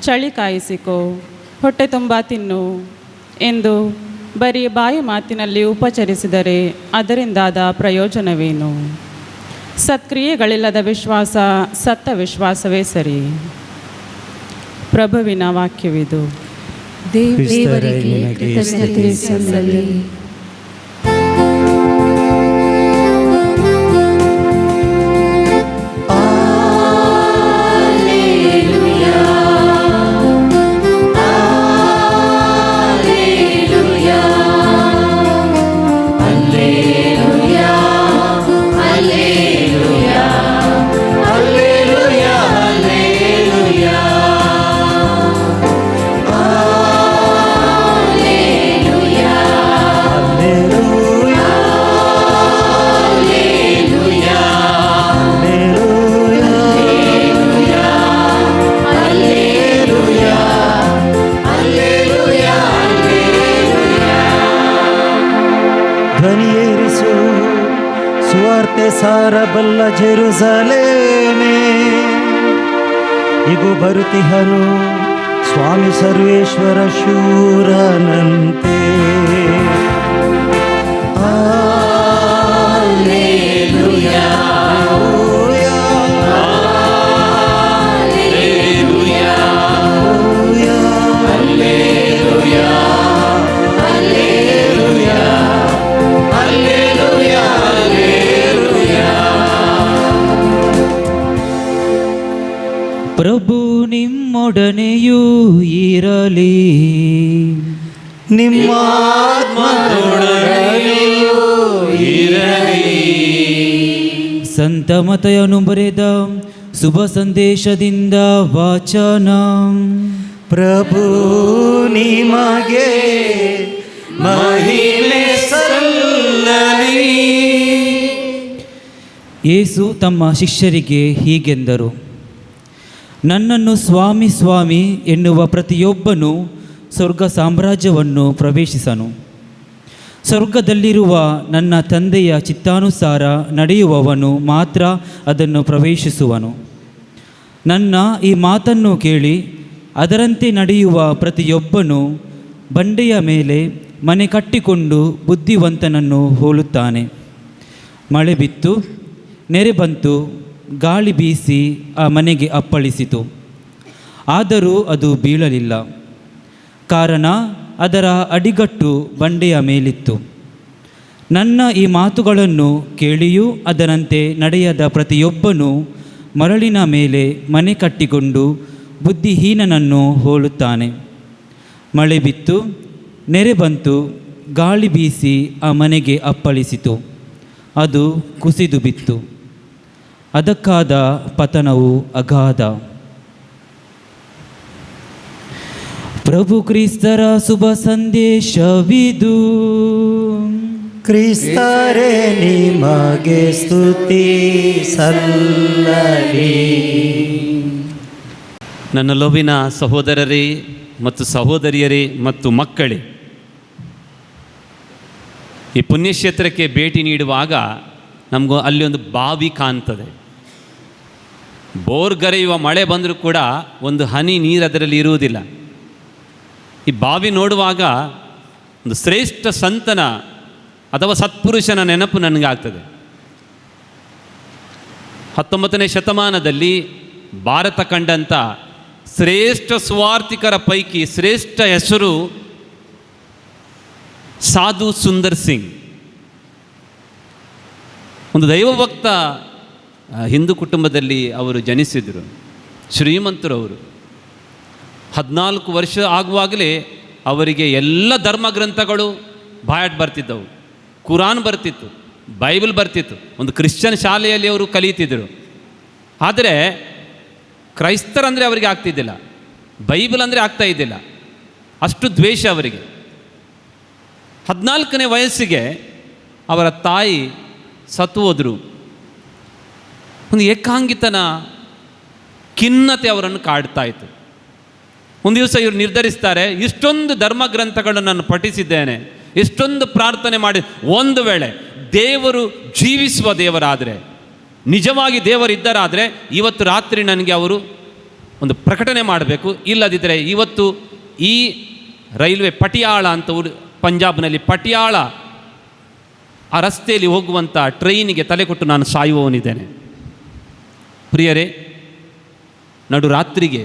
ಚಳಿ ಕಾಯಿಸಿಕೋ, ಹೊಟ್ಟೆ ತುಂಬ ತಿನ್ನು ಎಂದು ಬರೀ ಬಾಯಿ ಮಾತಿನಲ್ಲಿ ಉಪಚರಿಸಿದರೆ ಅದರಿಂದಾದ ಪ್ರಯೋಜನವೇನು? ಸತ್ಕ್ರಿಯೆಗಳಿಲ್ಲದ ವಿಶ್ವಾಸ ಸತ್ತ ವಿಶ್ವಾಸವೇ ಸರಿ. ಪ್ರಭುವಿನ ವಾಕ್ಯವಿದು. ದೇವರಿಗೆ ಕೃತಜ್ಞತೆ ಸಲ್ಲಲಿ. ಧ್ವನಿಯೇರಿಸು, ಸುವಾರ್ತೆ ಸಾರಬಲ್ಲ ಜೆರುಸಲೇಮೇ, ಇಗೋ ಬರುತ್ತಿಹನು ಸ್ವಾಮಿ ಸರ್ವೇಶ್ವರ ಶೂರನಂತೆ. Hallelujah, hallelujah, hallelujah, hallelujah, hallelujah, hallelujah. ಪ್ರಭು ನಿಮ್ಮೊಡನೆಯೂ ಇರಲಿ, ನಿಮ್ಮ ಆತ್ಮದೊಡನೆಯೂ ಇರಲಿ. ಸಂತ ಮತ್ತಯನು ಬರೆದ ಶುಭ ಸಂದೇಶದಿಂದ ವಾಚನ. ಪ್ರಭು ನಿಮಗೆ ಮಹಿಮೆ ಸಲ್ಲಲಿ. ಯೇಸು ತಮ್ಮ ಶಿಷ್ಯರಿಗೆ ಹೀಗೆಂದರು, ನನ್ನನ್ನು ಸ್ವಾಮಿ ಸ್ವಾಮಿ ಎನ್ನುವ ಪ್ರತಿಯೊಬ್ಬನು ಸ್ವರ್ಗ ಸಾಮ್ರಾಜ್ಯವನ್ನು ಪ್ರವೇಶಿಸನು. ಸ್ವರ್ಗದಲ್ಲಿರುವ ನನ್ನ ತಂದೆಯ ಚಿತ್ತಾನುಸಾರ ನಡೆಯುವವನು ಮಾತ್ರ ಅದನ್ನು ಪ್ರವೇಶಿಸುವನು. ನನ್ನ ಈ ಮಾತನ್ನು ಕೇಳಿ ಅದರಂತೆ ನಡೆಯುವ ಪ್ರತಿಯೊಬ್ಬನು ಬಂಡೆಯ ಮೇಲೆ ಮನೆ ಕಟ್ಟಿಕೊಂಡು ಬುದ್ಧಿವಂತನನ್ನು ಹೋಲುತ್ತಾನೆ. ಮಳೆ ಬಿತ್ತು, ನೆರೆ ಬಂತು, ಗಾಳಿ ಬೀಸಿ ಆ ಮನೆಗೆ ಅಪ್ಪಳಿಸಿತು. ಆದರೂ ಅದು ಬೀಳಲಿಲ್ಲ, ಕಾರಣ ಅದರ ಅಡಿಗಟ್ಟು ಬಂಡೆಯ ಮೇಲಿತ್ತು. ನನ್ನ ಈ ಮಾತುಗಳನ್ನು ಕೇಳಿಯೂ ಅದರಂತೆ ನಡೆಯದ ಪ್ರತಿಯೊಬ್ಬನು ಮರಳಿನ ಮೇಲೆ ಮನೆ ಕಟ್ಟಿಕೊಂಡು ಬುದ್ಧಿಹೀನನನ್ನು ಹೋಲುತ್ತಾನೆ. ಮಳೆ ಬಿತ್ತು, ನೆರೆ ಬಂತು, ಗಾಳಿ ಬೀಸಿ ಆ ಮನೆಗೆ ಅಪ್ಪಳಿಸಿತು. ಅದು ಕುಸಿದು ಬಿತ್ತು. ಅದಕ್ಕಾದ ಪತನವು ಅಗಾಧ. ಪ್ರಭು ಕ್ರಿಸ್ತರ ಶುಭ ಸಂದೇಶವಿದು. ಕ್ರಿಸ್ತರೇ ನಿಮಗೆ ಸ್ತುತಿ ಸಲ್ಲಲಿ. ನನ್ನ ಲೋವಿನ ಸಹೋದರರೇ ಮತ್ತು ಸಹೋದರಿಯರೇ ಮತ್ತು ಮಕ್ಕಳೇ, ಈ ಪುಣ್ಯಕ್ಷೇತ್ರಕ್ಕೆ ಭೇಟಿ ನೀಡುವಾಗ ನಮಗೂ ಅಲ್ಲಿ ಒಂದು ಬಾವಿ ಕಾಣ್ತದೆ. ಬೋರ್ಗರೆಯುವ ಮಳೆ ಬಂದರೂ ಕೂಡ ಒಂದು ಹನಿ ನೀರು ಅದರಲ್ಲಿ ಇರುವುದಿಲ್ಲ. ಈ ಬಾವಿ ನೋಡುವಾಗ ಒಂದು ಶ್ರೇಷ್ಠ ಸಂತನ ಅಥವಾ ಸತ್ಪುರುಷನ ನೆನಪು ನನಗೆ ಆಗ್ತದೆ. 19ನೇ ಶತಮಾನದಲ್ಲಿ ಭಾರತ ಕಂಡಂಥ ಶ್ರೇಷ್ಠ ಸುವಾರ್ತಿಕರ ಪೈಕಿ ಶ್ರೇಷ್ಠ ಹೆಸರು ಸಾಧು ಸುಂದರ್ ಸಿಂಗ್. ಒಂದು ದೈವಭಕ್ತ ಹಿಂದೂ ಕುಟುಂಬದಲ್ಲಿ ಅವರು ಜನಿಸಿದರು. ಶ್ರೀಮಂತರು ಅವರು. 14 ವರ್ಷ ಆಗುವಾಗಲೇ ಅವರಿಗೆ ಎಲ್ಲ ಧರ್ಮ ಗ್ರಂಥಗಳು ಬಾಯಾಟ್ ಬರ್ತಿದ್ದವು. ಕುರಾನ್ ಬರ್ತಿತ್ತು, ಬೈಬಲ್ ಬರ್ತಿತ್ತು. ಒಂದು ಕ್ರಿಶ್ಚಿಯನ್ ಶಾಲೆಯಲ್ಲಿ ಅವರು ಕಲಿಯುತ್ತಿದ್ದರು. ಆದರೆ ಕ್ರೈಸ್ತರಂದರೆ ಅವರಿಗೆ ಆಗ್ತಿದ್ದಿಲ್ಲ, ಬೈಬಲ್ ಅಂದರೆ ಆಗ್ತಾ ಇದ್ದಿಲ್ಲ, ಅಷ್ಟು ದ್ವೇಷ ಅವರಿಗೆ. 14ನೇ ವಯಸ್ಸಿಗೆ ಅವರ ತಾಯಿ ಸತ್ತು ಹೋದರು. ಒಂದು ಏಕಾಂಗಿತನ, ಖಿನ್ನತೆ ಅವರನ್ನು ಕಾಡ್ತಾ ಇತ್ತು. ಒಂದು ದಿವಸ ಇವರು ನಿರ್ಧರಿಸ್ತಾರೆ, ಇಷ್ಟೊಂದು ಧರ್ಮಗ್ರಂಥಗಳನ್ನು ನಾನು ಪಠಿಸಿದ್ದೇನೆ, ಇಷ್ಟೊಂದು ಪ್ರಾರ್ಥನೆ ಮಾಡಿ, ಒಂದು ವೇಳೆ ದೇವರು ಜೀವಿಸುವ ದೇವರಾದರೆ, ನಿಜವಾಗಿ ದೇವರಿದ್ದರಾದರೆ ಇವತ್ತು ರಾತ್ರಿ ನನಗೆ ಅವರು ಒಂದು ಪ್ರಕಟಣೆ ಮಾಡಬೇಕು, ಇಲ್ಲದಿದ್ದರೆ ಇವತ್ತು ಈ ರೈಲ್ವೆ ಪಟಿಯಾಳ ಅಂತ ಪಂಜಾಬ್ನಲ್ಲಿ ಪಟಿಯಾಳ ಆ ರಸ್ತೆಯಲ್ಲಿ ಹೋಗುವಂಥ ಟ್ರೈನಿಗೆ ತಲೆ ಕೊಟ್ಟು ನಾನು ಸಾಯುವವನಿದ್ದೇನೆ. ಪ್ರಿಯರೇ, ನಡು ರಾತ್ರಿಗೆ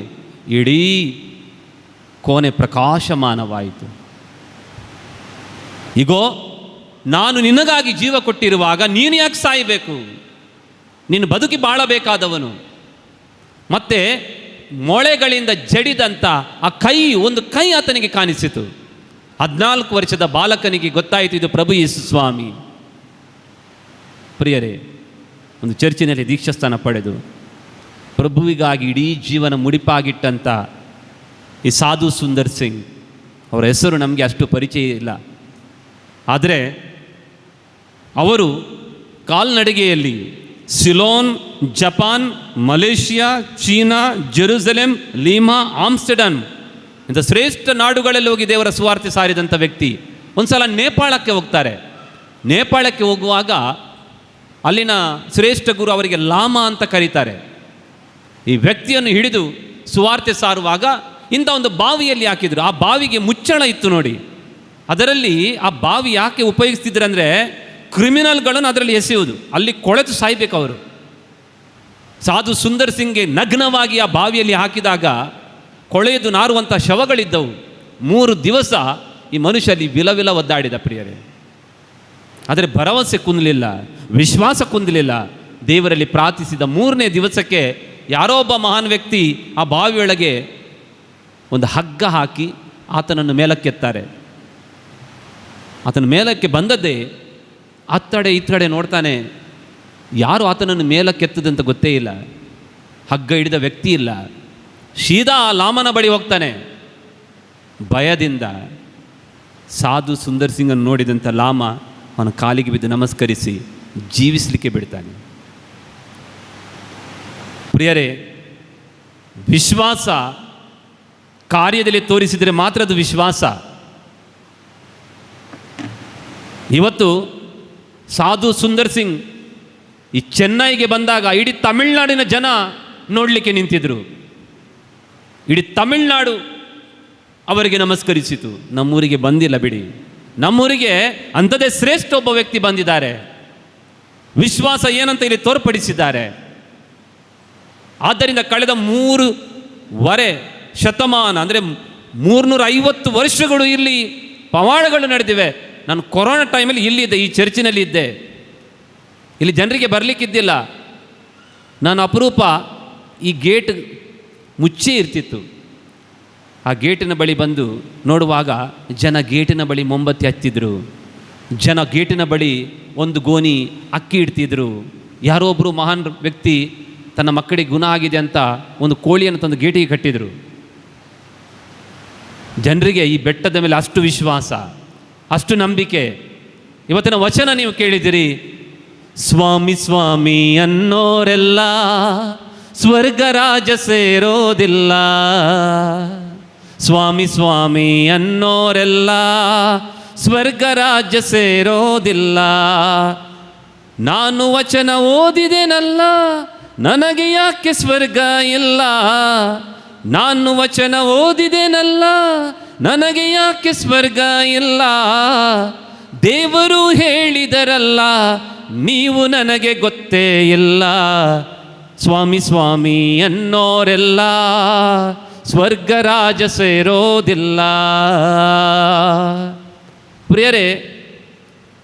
ಇಡೀ ಕೋಣೆ ಪ್ರಕಾಶಮಾನವಾಯಿತು. ಈಗೋ ನಾನು ನಿನಗಾಗಿ ಜೀವ ಕೊಟ್ಟಿರುವಾಗ ನೀನು ಯಾಕೆ ಸಾಯಬೇಕು? ನೀನು ಬದುಕಿ ಬಾಳಬೇಕಾದವನು. ಮತ್ತೆ ಮೊಳೆಗಳಿಂದ ಜಡಿದಂಥ ಆ ಕೈ, ಒಂದು ಕೈ ಆತನಿಗೆ ಕಾಣಿಸಿತು. 14 ವರ್ಷದ ಬಾಲಕನಿಗೆ ಗೊತ್ತಾಯಿತು ಇದು ಪ್ರಭು ಯೇಸು ಸ್ವಾಮಿ. ಪ್ರಿಯರೇ, ಒಂದು ಚರ್ಚಿನಲ್ಲಿ ದೀಕ್ಷಾಸ್ಥಾನ ಪಡೆದು ಪ್ರಭುವಿಗಾಗಿ ಇಡೀ ಜೀವನ ಮುಡಿಪಾಗಿಟ್ಟಂಥ ಈ ಸಾಧು ಸುಂದರ್ ಸಿಂಗ್, ಅವರ ಹೆಸರು ನಮಗೆ ಅಷ್ಟು ಪರಿಚಯ ಇಲ್ಲ, ಆದರೆ ಅವರು ಕಾಲ್ನಡಿಗೆಯಲ್ಲಿ ಸಿಲೋನ್, ಜಪಾನ್, ಮಲೇಷಿಯಾ, ಚೀನಾ, ಜೆರೂಸಲೇಮ್, ಲೀಮಾ, ಆಮ್ಸ್ಟರ್ಡಮ್ ಇಂಥ ಶ್ರೇಷ್ಠ ನಾಡುಗಳಲ್ಲಿ ಹೋಗಿ ದೇವರ ಸುವಾರ್ತೆ ಸಾರಿದಂಥ ವ್ಯಕ್ತಿ. ಒಂದು ಸಲ ನೇಪಾಳಕ್ಕೆ ಹೋಗ್ತಾರೆ. ನೇಪಾಳಕ್ಕೆ ಹೋಗುವಾಗ ಅಲ್ಲಿನ ಶ್ರೇಷ್ಠ ಗುರು ಅವರಿಗೆ ಲಾಮಾ ಅಂತ ಕರೀತಾರೆ. ಈ ವ್ಯಕ್ತಿಯನ್ನು ಹಿಡಿದು ಸುವಾರ್ತೆ ಸಾರುವಾಗ ಇಂಥ ಒಂದು ಬಾವಿಯಲ್ಲಿ ಹಾಕಿದ್ರು. ಆ ಬಾವಿಗೆ ಮುಚ್ಚಳ ಇತ್ತು ನೋಡಿ. ಅದರಲ್ಲಿ ಆ ಬಾವಿ ಯಾಕೆ ಉಪಯೋಗಿಸ್ತಿದ್ರು ಅಂದರೆ ಕ್ರಿಮಿನಲ್ಗಳನ್ನು ಅದರಲ್ಲಿ ಎಸೆಯುವುದು, ಅಲ್ಲಿ ಕೊಳೆತು ಸಾಯ್ಬೇಕು ಅವರು. ಸಾಧು ಸುಂದರ್ ಸಿಂಗ್ಗೆ ನಗ್ನವಾಗಿ ಆ ಬಾವಿಯಲ್ಲಿ ಹಾಕಿದಾಗ ಕೊಳೆಯದು ನಾರುವಂಥ ಶವಗಳಿದ್ದವು. 3 ದಿವಸ ಈ ಮನುಷ್ಯ ಅಲ್ಲಿ ವಿಲವಿಲ ಒದ್ದಾಡಿದ. ಪ್ರಿಯರೇ, ಆದರೆ ಭರವಸೆ ಕುಂದಲಿಲ್ಲ, ವಿಶ್ವಾಸ ಕುಂದಲಿಲ್ಲ. ದೇವರಲ್ಲಿ ಪ್ರಾರ್ಥಿಸಿದ 3ನೇ ದಿವಸಕ್ಕೆ ಯಾರೋ ಒಬ್ಬ ಮಹಾನ್ ವ್ಯಕ್ತಿ ಆ ಬಾವಿಯೊಳಗೆ ಒಂದು ಹಗ್ಗ ಹಾಕಿ ಆತನನ್ನು ಮೇಲಕ್ಕೆತ್ತಾರೆ. ಆತನ ಮೇಲಕ್ಕೆ ಬಂದದ್ದೇ ಅತ್ತಡೆ ಇತ್ತಡೆ ನೋಡ್ತಾನೆ, ಯಾರು ಆತನನ್ನು ಮೇಲಕ್ಕೆತ್ತದಂತ ಗೊತ್ತೇ ಇಲ್ಲ. ಹಗ್ಗ ಹಿಡಿದ ವ್ಯಕ್ತಿ ಇಲ್ಲ. ಸೀದಾ ಆ ಲಾಮನ ಬಳಿ ಹೋಗ್ತಾನೆ. ಭಯದಿಂದ ಸಾಧು ಸುಂದರ್ ಸಿಂಗನ್ನು ನೋಡಿದಂಥ ಲಾಮ ಅವನ ಕಾಲಿಗೆ ಬಿದ್ದು ನಮಸ್ಕರಿಸಿ ಜೀವಿಸಲಿಕ್ಕೆ ಬಿಡ್ತಾನೆ. ಪ್ರಿಯರೇ, ವಿಶ್ವಾಸ ಕಾರ್ಯದಲ್ಲಿ ತೋರಿಸಿದರೆ ಮಾತ್ರ ಅದು ವಿಶ್ವಾಸ. ಇವತ್ತು ಸಾಧು ಸುಂದರ್ ಸಿಂಗ್ ಈ ಚೆನ್ನೈಗೆ ಬಂದಾಗ ಇಡೀ ತಮಿಳುನಾಡಿನ ಜನ ನೋಡಲಿಕ್ಕೆ ನಿಂತಿದ್ರು. ಇಡೀ ತಮಿಳುನಾಡು ಅವರಿಗೆ ನಮಸ್ಕರಿಸಿತು. ನಮ್ಮೂರಿಗೆ ಬಂದಿಲ್ಲ ಬಿಡಿ, ನಮ್ಮೂರಿಗೆ ಅಂಥದ್ದೇ ಶ್ರೇಷ್ಠ ಒಬ್ಬ ವ್ಯಕ್ತಿ ಬಂದಿದ್ದಾರೆ, ವಿಶ್ವಾಸ ಏನಂತ ಇಲ್ಲಿ ತೋರ್ಪಡಿಸಿದ್ದಾರೆ. ಆದ್ದರಿಂದ ಕಳೆದ 3.5 ಶತಮಾನ ಅಂದರೆ 350 ವರ್ಷಗಳು ಇಲ್ಲಿ ಪವಾಡಗಳು ನಡೆದಿವೆ. ನಾನು ಕೊರೋನಾ ಟೈಮಲ್ಲಿ ಇಲ್ಲಿದ್ದೆ, ಈ ಚರ್ಚಿನಲ್ಲಿ ಇದ್ದೆ. ಇಲ್ಲಿ ಜನರಿಗೆ ಬರಲಿಕ್ಕಿದ್ದಿಲ್ಲ. ನಾನು ಅಪರೂಪ ಈ ಗೇಟ್ ಮುಚ್ಚಿ ಇರ್ತಿತ್ತು. ಆ ಗೇಟಿನ ಬಳಿ ಬಂದು ನೋಡುವಾಗ ಜನ ಗೇಟಿನ ಬಳಿ ಮೊಂಬತ್ತಿ ಹಚ್ತಿದ್ರು, ಜನ ಗೇಟಿನ ಬಳಿ ಒಂದು ಗೋಣಿ ಅಕ್ಕಿ ಇಡ್ತಿದ್ರು. ಯಾರೋ ಒಬ್ಬರು ಮಹಾನ್ ವ್ಯಕ್ತಿ ತನ್ನ ಮಕ್ಕಳಿಗೆ ಗುಣ ಆಗಿದೆ ಅಂತ ಒಂದು ಕೋಳಿಯನ್ನು ತಂದು ಗೇಟಿಗೆ ಕಟ್ಟಿದರು. ಜನರಿಗೆ ಈ ಬೆಟ್ಟದ ಮೇಲೆ ಅಷ್ಟು ವಿಶ್ವಾಸ, ಅಷ್ಟು ನಂಬಿಕೆ. ಇವತ್ತಿನ ವಚನ ನೀವು ಕೇಳಿದಿರಿ, ಸ್ವಾಮಿ ಸ್ವಾಮಿ ಅನ್ನೋರೆಲ್ಲ ಸ್ವರ್ಗ ರಾಜ ಸೇರೋದಿಲ್ಲ. ಸ್ವಾಮಿ ಸ್ವಾಮಿ ಅನ್ನೋರೆಲ್ಲ ಸ್ವರ್ಗ ರಾಜ್ಯ ಸೇರೋದಿಲ್ಲ. ನಾನು ವಚನ ಓದಿದೆನಲ್ಲ, ನನಗೆ ಯಾಕೆ ಸ್ವರ್ಗ ಇಲ್ಲ. ನಾನು ವಚನ ಓದಿದೆನಲ್ಲ, ನನಗೆ ಯಾಕೆ ಸ್ವರ್ಗ ಇಲ್ಲ. ದೇವರು ಹೇಳಿದರಲ್ಲ, ನೀವು ನನಗೆ ಗೊತ್ತೇ ಇಲ್ಲ. ಸ್ವಾಮಿ ಸ್ವಾಮಿ ಅನ್ನೋರೆಲ್ಲ ಸ್ವರ್ಗ ರಾಜ ಸೇರೋದಿಲ್ಲ. ಪ್ರಿಯರೇ,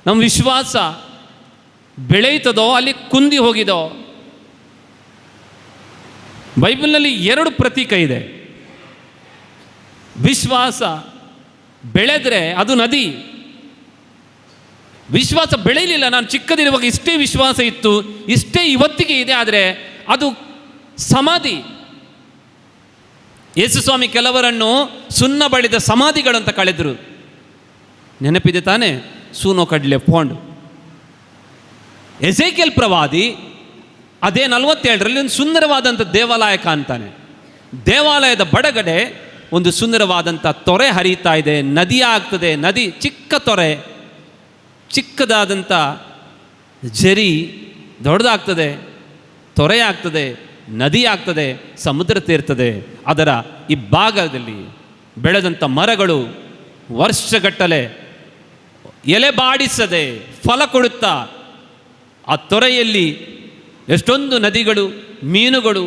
ನಮ್ಮ ವಿಶ್ವಾಸ ಬೆಳೆಯುತ್ತದೋ ಅಲ್ಲಿ ಕುಂದಿ ಹೋಗಿದೋ. ಬೈಬಲ್ನಲ್ಲಿ 2 ಪ್ರತೀಕ ಇದೆ. ವಿಶ್ವಾಸ ಬೆಳೆದ್ರೆ ಅದು ನದಿ. ವಿಶ್ವಾಸ ಬೆಳೆಯಲಿಲ್ಲ. ನಾನು ಚಿಕ್ಕದಿರುವಾಗ ಇಷ್ಟೇ ವಿಶ್ವಾಸ ಇತ್ತು, ಇಷ್ಟೇ ಇವತ್ತಿಗೆ ಇದೆ, ಆದರೆ ಅದು ಸಮಾಧಿ. ಯೇಸುಸ್ವಾಮಿ ಕೆಲವರನ್ನು ಸುಣ್ಣ ಬಳಿದ ಸಮಾಧಿಗಳಂತ ಕಳೆದರು. ನೆನಪಿದೆ ತಾನೇ? ಸೂನೋ ಕಡ್ಲೆ ಫೋಂಡ್. ಎಸೇಕಿಯೇಲ್ ಪ್ರವಾದಿ ಅದೇ 47ರಲ್ಲಿ ಒಂದು ಸುಂದರವಾದಂಥ ದೇವಾಲಯ ಕಾಣ್ತಾನೆ. ದೇವಾಲಯದ ಬಡಗಡೆ ಒಂದು ಸುಂದರವಾದಂಥ ತೊರೆ ಹರಿಯುತ್ತಾ ಇದೆ, ನದಿ ಆಗ್ತದೆ. ನದಿ ಚಿಕ್ಕ ತೊರೆ, ಚಿಕ್ಕದಾದಂಥ ಝರಿ ದೊಡ್ಡದಾಗ್ತದೆ, ತೊರೆ ಆಗ್ತದೆ, ನದಿ ಆಗ್ತದೆ, ಸಮುದ್ರ ತೀರ್ತದೆ. ಅದರ ಈ ಭಾಗದಲ್ಲಿ ಬೆಳೆದಂಥ ಮರಗಳು ವರ್ಷಗಟ್ಟಲೆ ಎಲೆ ಬಾಡಿಸದೆ ಫಲ ಕೊಡುತ್ತಾ ಆ ತೊರೆಯಲ್ಲಿ ಎಷ್ಟೊಂದು ನದಿಗಳು, ಮೀನುಗಳು,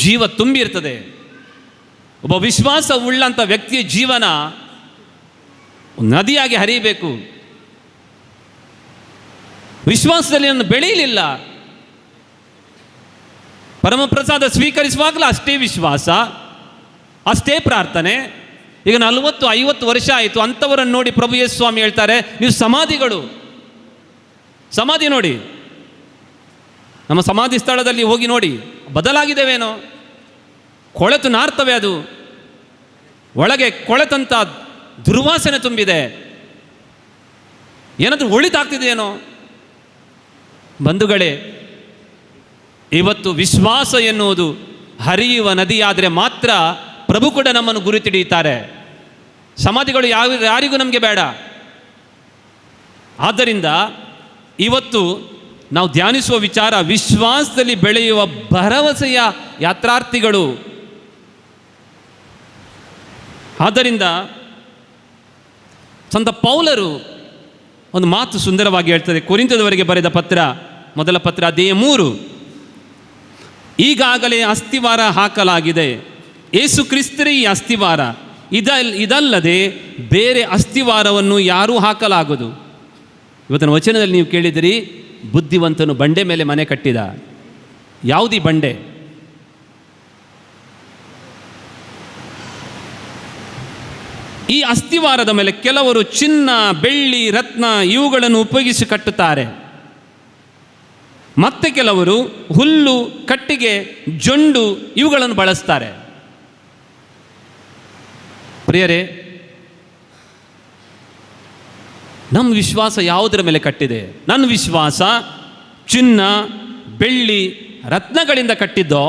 ಜೀವ ತುಂಬಿರ್ತದೆ. ಒಬ್ಬ ವಿಶ್ವಾಸ ಉಳ್ಳಂಥ ವ್ಯಕ್ತಿಯ ಜೀವನ ನದಿಯಾಗಿ ಹರಿಯಬೇಕು. ವಿಶ್ವಾಸದಲ್ಲಿ ನಾನು ಬೆಳೆಯಲಿಲ್ಲ, ಪರಮಪ್ರಸಾದ ಸ್ವೀಕರಿಸುವಾಗಲೂ ಅಷ್ಟೇ ವಿಶ್ವಾಸ, ಅಷ್ಟೇ ಪ್ರಾರ್ಥನೆ. ಈಗ 40-50 ವರ್ಷ ಆಯಿತು. ಅಂಥವರನ್ನು ನೋಡಿ ಪ್ರಭು ಯೇಸು ಸ್ವಾಮಿ ಹೇಳ್ತಾರೆ, ನೀವು ಸಮಾಧಿಗಳು. ಸಮಾಧಿ ನೋಡಿ, ನಮ್ಮ ಸಮಾಧಿ ಸ್ಥಳದಲ್ಲಿ ಹೋಗಿ ನೋಡಿ, ಬದಲಾಗಿದ್ದೇವೇನೋ. ಕೊಳೆತು ನಾರ್ತವೆ, ಅದು ಒಳಗೆ ಕೊಳೆತಂಥ ದುರ್ವಾಸನೆ ತುಂಬಿದೆ. ಏನಾದರೂ ಒಳಿತಾಗ್ತಿದೆಯೇನೋ. ಬಂಧುಗಳೇ, ಇವತ್ತು ವಿಶ್ವಾಸ ಎನ್ನುವುದು ಹರಿಯುವ ನದಿಯಾದರೆ ಮಾತ್ರ ಪ್ರಭು ಕೂಡ ನಮ್ಮನ್ನು ಗುರುತಿಡಿಯುತ್ತಾರೆ. ಸಮಾಧಿಗಳು ಯಾರಿಗೂ ನಮಗೆ ಬೇಡ. ಆದ್ದರಿಂದ ಇವತ್ತು ನಾವು ಧ್ಯಾನಿಸುವ ವಿಚಾರ, ವಿಶ್ವಾಸದಲ್ಲಿ ಬೆಳೆಯುವ ಭರವಸೆಯ ಯಾತ್ರಾರ್ಥಿಗಳು. ಆದ್ದರಿಂದ ಸಂತ ಪೌಲರು ಒಂದು ಮಾತು ಸುಂದರವಾಗಿ ಹೇಳ್ತಾರೆ. ಕೊರಿಂಥದವರಿಗೆ ಬರೆದ ಪತ್ರ, ಮೊದಲ ಪತ್ರ, ಅಧ್ಯಾಯ 3. ಈಗಾಗಲೇ ಅಸ್ತಿವಾರ ಹಾಕಲಾಗಿದೆ, ಯೇಸು ಕ್ರಿಸ್ತರೇ ಈ ಅಸ್ತಿವಾರ, ಇದಲ್ಲದೆ ಬೇರೆ ಅಸ್ತಿವಾರವನ್ನು ಯಾರೂ ಹಾಕಲಾಗದು. ಇವತ್ತಿನ ವಚನದಲ್ಲಿ ನೀವು ಕೇಳಿದಿರಿ, ಬುದ್ಧಿವಂತನು ಬಂಡೆ ಮೇಲೆ ಮನೆ ಕಟ್ಟಿದ. ಯಾವುದೀ ಬಂಡೆ? ಈ ಅಸ್ತಿವಾರದ ಮೇಲೆ ಕೆಲವರು ಚಿನ್ನ, ಬೆಳ್ಳಿ, ರತ್ನ ಇವುಗಳನ್ನು ಉಪಯೋಗಿಸಿ ಕಟ್ಟುತ್ತಾರೆ. ಮತ್ತೆ ಕೆಲವರು ಹುಲ್ಲು, ಕಟ್ಟಿಗೆ, ಜೊಂಡು ಇವುಗಳನ್ನು ಬಳಸ್ತಾರೆ. ಪ್ರಿಯರೇ, ನಮ್ಮ ವಿಶ್ವಾಸ ಯಾವುದರ ಮೇಲೆ ಕಟ್ಟಿದೆ? ನನ್ನ ವಿಶ್ವಾಸ ಚಿನ್ನ, ಬೆಳ್ಳಿ, ರತ್ನಗಳಿಂದ ಕಟ್ಟಿದ್ದೋ,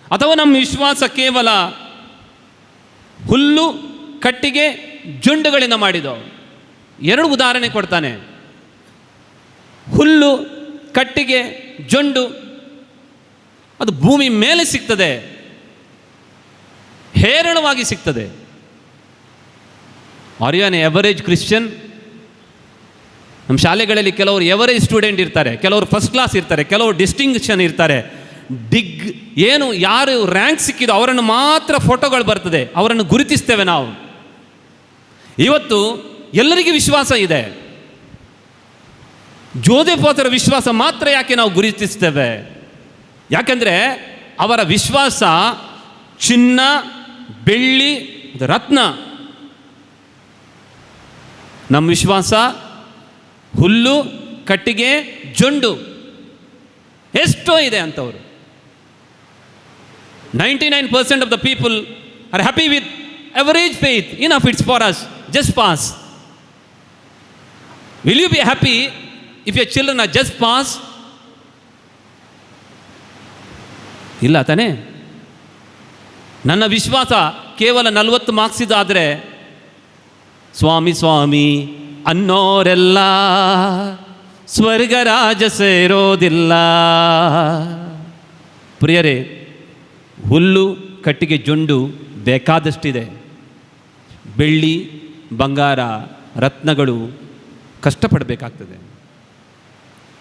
ಅಥವಾ ನಮ್ಮ ವಿಶ್ವಾಸ ಕೇವಲ ಹುಲ್ಲು, ಕಟ್ಟಿಗೆ, ಜೊಂಡುಗಳಿಂದ ಮಾಡಿದೋ? 2 ಉದಾಹರಣೆ ಕೊಡ್ತಾನೆ. ಹುಲ್ಲು, ಕಟ್ಟಿಗೆ, ಜೊಂಡು ಅದು ಭೂಮಿ ಮೇಲೆ ಸಿಗ್ತದೆ, ಹೇರಳವಾಗಿ ಸಿಗ್ತದೆ. Are you an average Christian? ನಮ್ಮ ಶಾಲೆಗಳಲ್ಲಿ ಕೆಲವರು ಎವರೇಜ್ ಸ್ಟೂಡೆಂಟ್ ಇರ್ತಾರೆ, ಕೆಲವರು ಫಸ್ಟ್ ಕ್ಲಾಸ್ ಇರ್ತಾರೆ, ಕೆಲವರು ಡಿಸ್ಟಿಂಕ್ಷನ್ ಇರ್ತಾರೆ. ಏನು ಯಾರು ರ್ಯಾಂಕ್ ಸಿಕ್ಕಿದೋ ಅವರನ್ನು ಮಾತ್ರ ಫೋಟೋಗಳು ಬರ್ತದೆ, ಅವರನ್ನು ಗುರುತಿಸ್ತೇವೆ ನಾವು. ಇವತ್ತು ಎಲ್ಲರಿಗೂ ವಿಶ್ವಾಸ ಇದೆ, ಜೋಸೆಫರ ವಿಶ್ವಾಸ ಮಾತ್ರ ಯಾಕೆ ನಾವು ಗುರುತಿಸ್ತೇವೆ? ಯಾಕೆಂದರೆ ಅವರ ವಿಶ್ವಾಸ ಚಿನ್ನ, ಬೆಳ್ಳಿ, ರತ್ನ. ನಮ್ಮ ವಿಶ್ವಾಸ ಹುಲ್ಲು, ಕಟ್ಟಿಗೆ, ಜೊಂಡು. ಎಷ್ಟೋ ಇದೆ ಅಂಥವ್ರು. 99% of the people are happy with average faith. Enough, it's for us. Just pass. Will you be happy if your children are just pass? ಇಲ್ಲ ತಾನೇ? ನನ್ನ ವಿಶ್ವಾಸ ಕೇವಲ 40 ಮಾರ್ಕ್ಸ್ ಇದಾದರೆ ಸ್ವಾಮಿ ಸ್ವಾಮಿ ಅನ್ನೋರೆಲ್ಲ ಸ್ವರ್ಗ ರಾಜ ಸೇರೋದಿಲ್ಲ. ಪ್ರಿಯರೇ, ಹುಲ್ಲು, ಕಟ್ಟಿಗೆ, ಜೊಂಡು ಬೇಕಾದಷ್ಟಿದೆ. ಬೆಳ್ಳಿ, ಬಂಗಾರ, ರತ್ನಗಳು ಕಷ್ಟಪಡಬೇಕಾಗ್ತದೆ.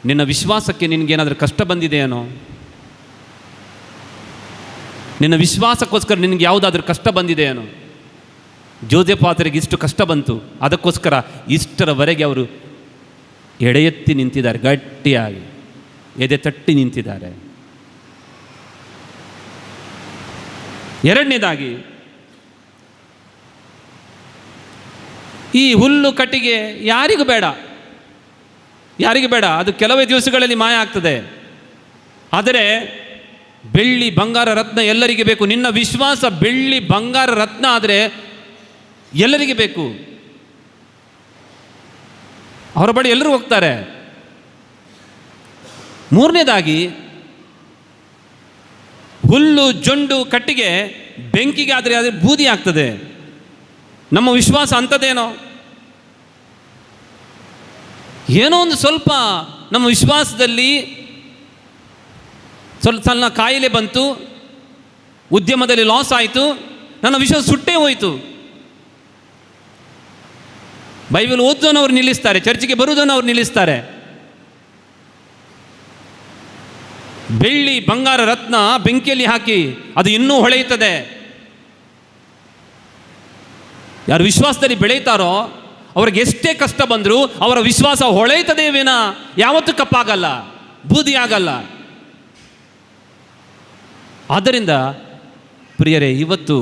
ನಿನ್ನ ವಿಶ್ವಾಸಕ್ಕೆ ನಿನಗೇನಾದರೂ ಕಷ್ಟ ಬಂದಿದೆಯೇನೋ? ನಿನ್ನ ವಿಶ್ವಾಸಕ್ಕೋಸ್ಕರ ನಿನಗೆ ಯಾವುದಾದ್ರೂ ಕಷ್ಟ ಬಂದಿದೆಯೇನೋ? ಜೋಸೆಫರಿಗೆ ಇಷ್ಟು ಕಷ್ಟ ಬಂತು, ಅದಕ್ಕೋಸ್ಕರ ಇಷ್ಟರವರೆಗೆ ಅವರು ಎಡೆ ಎತ್ತಿ ನಿಂತಿದ್ದಾರೆ, ಗಟ್ಟಿಯಾಗಿ ಎದೆ ತಟ್ಟಿ ನಿಂತಿದ್ದಾರೆ. ಎರಡನೇದಾಗಿ, ಈ ಹುಲ್ಲು, ಕಟ್ಟಿಗೆ ಯಾರಿಗೂ ಬೇಡ, ಯಾರಿಗೂ ಬೇಡ. ಅದು ಕೆಲವೇ ದಿವಸಗಳಲ್ಲಿ ಮಾಯ ಆಗ್ತದೆ. ಆದರೆ ಬೆಳ್ಳಿ ಬಂಗಾರ ರತ್ನ ಎಲ್ಲರಿಗೆ ಬೇಕು. ನಿನ್ನ ವಿಶ್ವಾಸ ಬೆಳ್ಳಿ ಬಂಗಾರ ರತ್ನ ಆದರೆ ಎಲ್ಲರಿಗೆ ಬೇಕು. ಅವರ ಬಳಿ ಎಲ್ಲರೂ ಹೋಗ್ತಾರೆ. ಮೂರನೇದಾಗಿ, ಹುಲ್ಲು ಜೊಂಡು ಕಟ್ಟಿಗೆ ಬೆಂಕಿಗೆ ಆದರೆ ಬೂದಿ ಆಗ್ತದೆ. ನಮ್ಮ ವಿಶ್ವಾಸ ಅಂಥದ್ದೇನೋ, ಏನೋ ಒಂದು ಸ್ವಲ್ಪ ನಮ್ಮ ವಿಶ್ವಾಸದಲ್ಲಿ ಸ್ವಲ್ಪ ಸಣ್ಣ ಕಾಯಿಲೆ ಬಂತು, ಉದ್ಯಮದಲ್ಲಿ ಲಾಸ್ ಆಯಿತು, ನನ್ನ ವಿಶ್ವಾಸ ಸುಟ್ಟೇ ಹೋಯಿತು. ಬೈಬಲ್ ಓದೋನು ಅವ್ರು ನಿಲ್ಲಿಸ್ತಾರೆ, ಚರ್ಚಿಗೆ ಬರುವುದನ್ನು ಅವ್ರು ನಿಲ್ಲಿಸ್ತಾರೆ. ಬೆಳ್ಳಿ ಬಂಗಾರ ರತ್ನ ಬೆಂಕಿಯಲ್ಲಿ ಹಾಕಿ ಅದು ಇನ್ನೂ ಹೊಳೆಯುತ್ತದೆ. ಯಾರು ವಿಶ್ವಾಸದಲ್ಲಿ ಬೆಳೆಯುತ್ತಾರೋ ಅವ್ರಿಗೆ ಎಷ್ಟೇ ಕಷ್ಟ ಬಂದರೂ ಅವರ ವಿಶ್ವಾಸ ಹೊಳೆಯುತ್ತದೆ ವಿನ ಯಾವತ್ತೂ ಕಪ್ಪಾಗಲ್ಲ, ಬೂದಿ ಆಗಲ್ಲ. ಆದ್ದರಿಂದ ಪ್ರಿಯರೇ, ಇವತ್ತು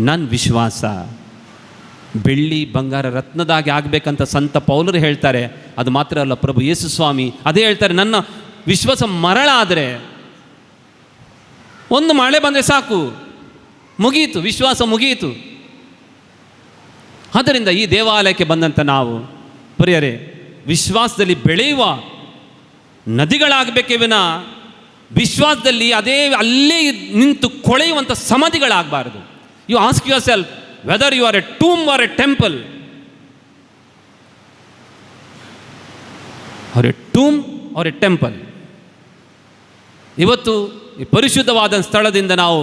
ನನ್ನ ವಿಶ್ವಾಸ ಬೆಳ್ಳಿ ಬಂಗಾರ ರತ್ನದಾಗಿ ಆಗಬೇಕಂತ ಸಂತ ಪೌಲರು ಹೇಳ್ತಾರೆ. ಅದು ಮಾತ್ರ ಅಲ್ಲ, ಪ್ರಭು ಯೇಸು ಸ್ವಾಮಿ ಅದೇ ಹೇಳ್ತಾರೆ, ನನ್ನ ವಿಶ್ವಾಸ ಮರಳಾದರೆ, ಒಂದು ಮಳೆ ಬಂದರೆ ಸಾಕು, ಮುಗಿಯಿತು, ವಿಶ್ವಾಸ ಮುಗಿಯಿತು. ಆದ್ದರಿಂದ ಈ ದೇವಾಲಯಕ್ಕೆ ಬಂದಂಥ ನಾವು ಪ್ರಿಯರೇ ವಿಶ್ವಾಸದಲ್ಲಿ ಬೆಳೆಯುವ ನದಿಗಳಾಗಬೇಕೇ ವಿನ ವಿಶ್ವಾಸದಲ್ಲಿ ಅಲ್ಲೇ ನಿಂತು ಕೊಳೆಯುವಂಥ ಸಮಾಧಿಗಳಾಗಬಾರದು. You ask yourself whether you are a tomb or a temple, are a tomb or a temple. ಇವತ್ತು ಈ ಪರಿಶುದ್ಧವಾದ ಸ್ಥಳದಿಂದ ನಾವು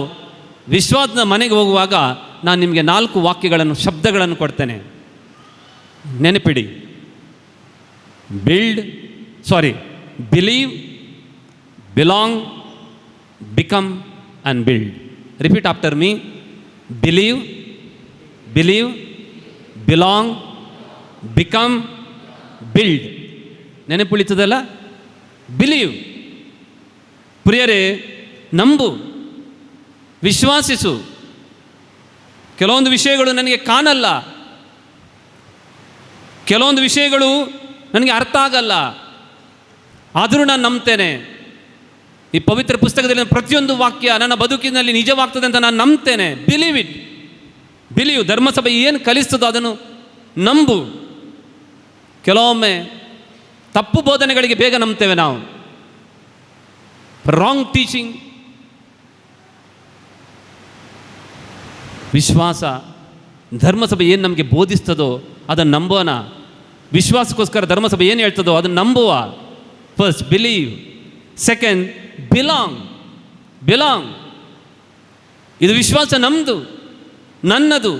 ವಿಶ್ವಾಸದ ಮನೆಗೆ ಹೋಗುವಾಗ ನಾನು ನಿಮಗೆ 4 ವಾಕ್ಯಗಳನ್ನು, ಶಬ್ದಗಳನ್ನು ಕೊಡ್ತೇನೆ, ನೆನಪಿಡಿ. Believe, belong, become and build. Repeat after me. Believe, belong, become, build. ನೆನಪುಳಿತದಲ್ಲ? ಬಿಲೀವ್. ಪ್ರಿಯರೇ, ನಂಬು, ವಿಶ್ವಾಸಿಸು. ಕೆಲವೊಂದು ವಿಷಯಗಳು ನನಗೆ ಕಾಣಲ್ಲ, ಕೆಲವೊಂದು ವಿಷಯಗಳು ನನಗೆ ಅರ್ಥ ಆಗಲ್ಲ, ಆದರೂ ನಾನು ನಂಬ್ತೇನೆ. ಈ ಪವಿತ್ರ ಪುಸ್ತಕದಲ್ಲಿ ಪ್ರತಿಯೊಂದು ವಾಕ್ಯ ನನ್ನ ಬದುಕಿನಲ್ಲಿ ನಿಜವಾಗ್ತದೆ ಅಂತ ನಾನು ನಂಬ್ತೇನೆ. Believe it. ಬಿಲೀವ್. ಧರ್ಮಸಭೆ ಏನು ಕಲಿಸ್ತದೋ ಅದನ್ನು ನಂಬು. ಕೆಲವೊಮ್ಮೆ ತಪ್ಪು ಬೋಧನೆಗಳಿಗೆ ಬೇಗ ನಂಬ್ತೇವೆ ನಾವು. Wrong teaching. ವಿಶ್ವಾಸ, ಧರ್ಮಸಭೆ ಏನು ನಮಗೆ ಬೋಧಿಸ್ತದೋ ಅದನ್ನು ನಂಬೋಣ. ವಿಶ್ವಾಸಕ್ಕೋಸ್ಕರ ಧರ್ಮಸಭೆ ಏನು ಹೇಳ್ತದೋ ಅದನ್ನು ನಂಬುವ. First believe, second belong. ಇದು ವಿಶ್ವಾಸ ನಮ್ಮದು, ನನ್ನದು,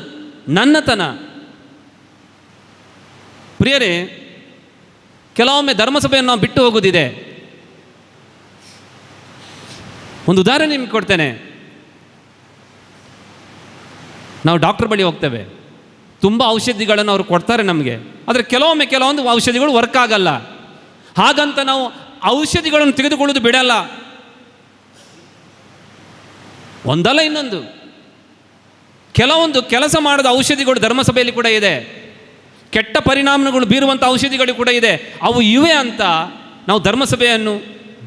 ನನ್ನತನ. ಪ್ರಿಯರೇ, ಕೆಲವೊಮ್ಮೆ ಧರ್ಮಸಭೆಯನ್ನು ನಾವು ಬಿಟ್ಟು ಹೋಗೋದಿದೆ. ಒಂದು ಉದಾಹರಣೆ ನಿಮ್ಗೆ ಕೊಡ್ತೇನೆ. ನಾವು ಡಾಕ್ಟರ್ ಬಳಿ ಹೋಗ್ತೇವೆ, ತುಂಬ ಔಷಧಿಗಳನ್ನು ಅವರು ಕೊಡ್ತಾರೆ ನಮಗೆ. ಆದರೆ ಕೆಲವೊಂದು ಔಷಧಿಗಳು ವರ್ಕ್ ಆಗಲ್ಲ. ಹಾಗಂತ ನಾವು ಔಷಧಿಗಳನ್ನು ತೆಗೆದುಕೊಳ್ಳೋದು ಬಿಡಲ್ಲ. ಒಂದಲ್ಲ ಇನ್ನೊಂದು ಕೆಲವೊಂದು ಕೆಲಸ ಮಾಡದ ಔಷಧಿಗಳು ಧರ್ಮಸಭೆಯಲ್ಲಿ ಕೂಡ ಇದೆ. ಕೆಟ್ಟ ಪರಿಣಾಮಗಳು ಬೀರುವಂಥ ಔಷಧಿಗಳು ಕೂಡ ಇದೆ. ಅವು ಇವೆ ಅಂತ ನಾವು ಧರ್ಮಸಭೆಯನ್ನು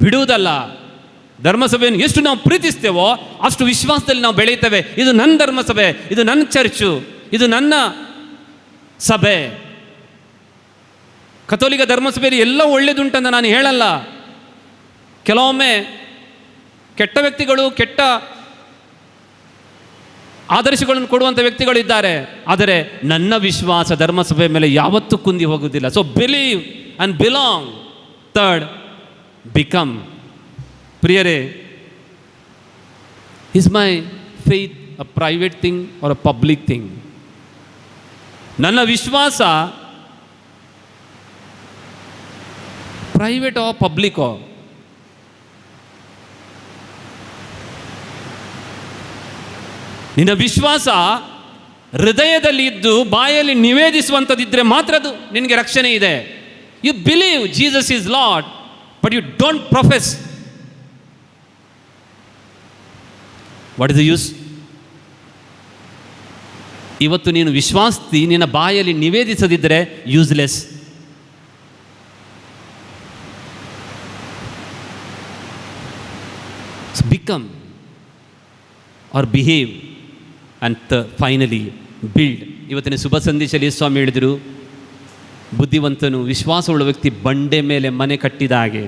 ಬಿಡುವುದಲ್ಲ. ಧರ್ಮಸಭೆಯನ್ನು ಎಷ್ಟು ನಾವು ಪ್ರೀತಿಸ್ತೇವೋ ಅಷ್ಟು ವಿಶ್ವಾಸದಲ್ಲಿ ನಾವು ಬೆಳೆಯುತ್ತೇವೆ. ಇದು ನನ್ನ ಧರ್ಮಸಭೆ, ಇದು ನನ್ನ ಚರ್ಚು, ಇದು ನನ್ನ ಸಭೆ. ಕಥೋಲಿಕ ಧರ್ಮಸಭೆಯಲ್ಲಿ ಎಲ್ಲ ಒಳ್ಳೆಯದುಂಟಂತ ನಾನು ಹೇಳಲ್ಲ. ಕೆಲವೊಮ್ಮೆ ಕೆಟ್ಟ ವ್ಯಕ್ತಿಗಳು, ಕೆಟ್ಟ ಆದರ್ಶಗಳನ್ನು ಕೊಡುವಂಥ ವ್ಯಕ್ತಿಗಳು ಇದ್ದಾರೆ. ಆದರೆ ನನ್ನ ವಿಶ್ವಾಸ ಧರ್ಮಸಭೆ ಮೇಲೆ ಯಾವತ್ತೂ ಕುಂದಿ ಹೋಗುವುದಿಲ್ಲ. So believe and belong. Third, become. ಪ್ರಿಯರೇ, is my faith a private thing or a public thing? ನನ್ನ ವಿಶ್ವಾಸ ಪ್ರೈವೇಟೋ ಪಬ್ಲಿಕೋ? ನಿನ್ನ ವಿಶ್ವಾಸ ಹೃದಯದಲ್ಲಿ ಇದ್ದು ಬಾಯಲ್ಲಿ ನಿವೇದಿಸುವಂಥದ್ದಿದ್ದರೆ ಮಾತ್ರ ಅದು ನಿನಗೆ ರಕ್ಷಣೆ ಇದೆ. You believe Jesus is Lord, but you don't profess. What is the use? ಇವತ್ತು ನೀನು ವಿಶ್ವಾಸ್ತಿ ನಿನ್ನ ಬಾಯಲ್ಲಿ ನಿವೇದಿಸದಿದ್ದರೆ useless. become or behave and finally build. ಇವತ್ತಿನ ಶುಭ ಸಂದೇಶದಲ್ಲಿ ಸ್ವಾಮಿ ಹೇಳಿದರು, ಬುದ್ಧಿವಂತನು ವಿಶ್ವಾಸವುಳ್ಳ ವ್ಯಕ್ತಿ ಬಂಡೆ ಮೇಲೆ ಮನೆ ಕಟ್ಟಿದ ಹಾಗೆ.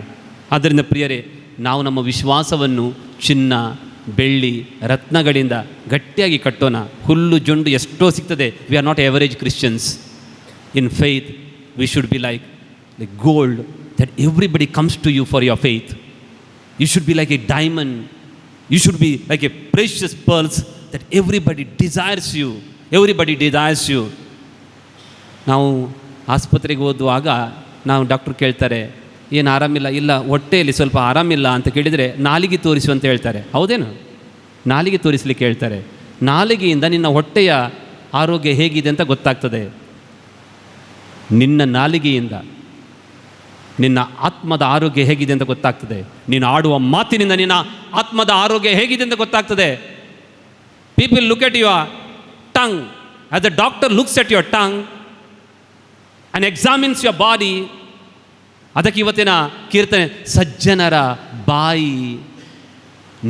ಆದ್ದರಿಂದ ಪ್ರಿಯರೇ, ನಾವು ನಮ್ಮ ವಿಶ್ವಾಸವನ್ನು ಚಿನ್ನ, ಬೆಳ್ಳಿ, ರತ್ನಗಳಿಂದ ಗಟ್ಟಿಯಾಗಿ ಕಟ್ಟೋಣ. ಹುಲ್ಲು ಜೊಂಡು ಎಷ್ಟೋ ಸಿಗ್ತದೆ. We are not average Christians. In faith we should be like gold that everybody comes to you for your faith. You should be like a diamond. You should be like a precious pearls that everybody desires you. Everybody desires you. ನಾವು ಆಸ್ಪತ್ರೆಗೆ ಹೋಗುವಾಗ ನಾವು ಡಾಕ್ಟ್ರು ಕೇಳ್ತಾರೆ, ಏನು ಆರಾಮಿಲ್ಲ? ಇಲ್ಲ, ಹೊಟ್ಟೆಯಲ್ಲಿ ಸ್ವಲ್ಪ ಆರಾಮಿಲ್ಲ ಅಂತ ಕೇಳಿದರೆ ನಾಲಿಗೆ ತೋರಿಸು ಅಂತ ಹೇಳ್ತಾರೆ. ಹೌದೇನು? ನಾಲಿಗೆ ತೋರಿಸಲಿಕ್ಕೆ ಹೇಳ್ತಾರೆ. ನಾಲಿಗೆಯಿಂದ ನಿನ್ನ ಹೊಟ್ಟೆಯ ಆರೋಗ್ಯ ಹೇಗಿದೆ ಅಂತ ಗೊತ್ತಾಗ್ತದೆ. ನಿನ್ನ ನಾಲಿಗೆಯಿಂದ ನಿನ್ನ ಆತ್ಮದ ಆರೋಗ್ಯ ಹೇಗಿದೆ ಅಂತ ಗೊತ್ತಾಗ್ತದೆ. ನೀನು ಆಡುವ ಮಾತಿನಿಂದ ನಿನ್ನ ಆತ್ಮದ ಆರೋಗ್ಯ ಹೇಗಿದೆ ಅಂತ ಗೊತ್ತಾಗ್ತದೆ. People look at your tongue as the doctor looks at your tongue and examines your body. ಅದಕ್ಕೆ ಇವತ್ತಿನ ಕೀರ್ತನೆ, ಸಜ್ಜನರ ಬಾಯಿ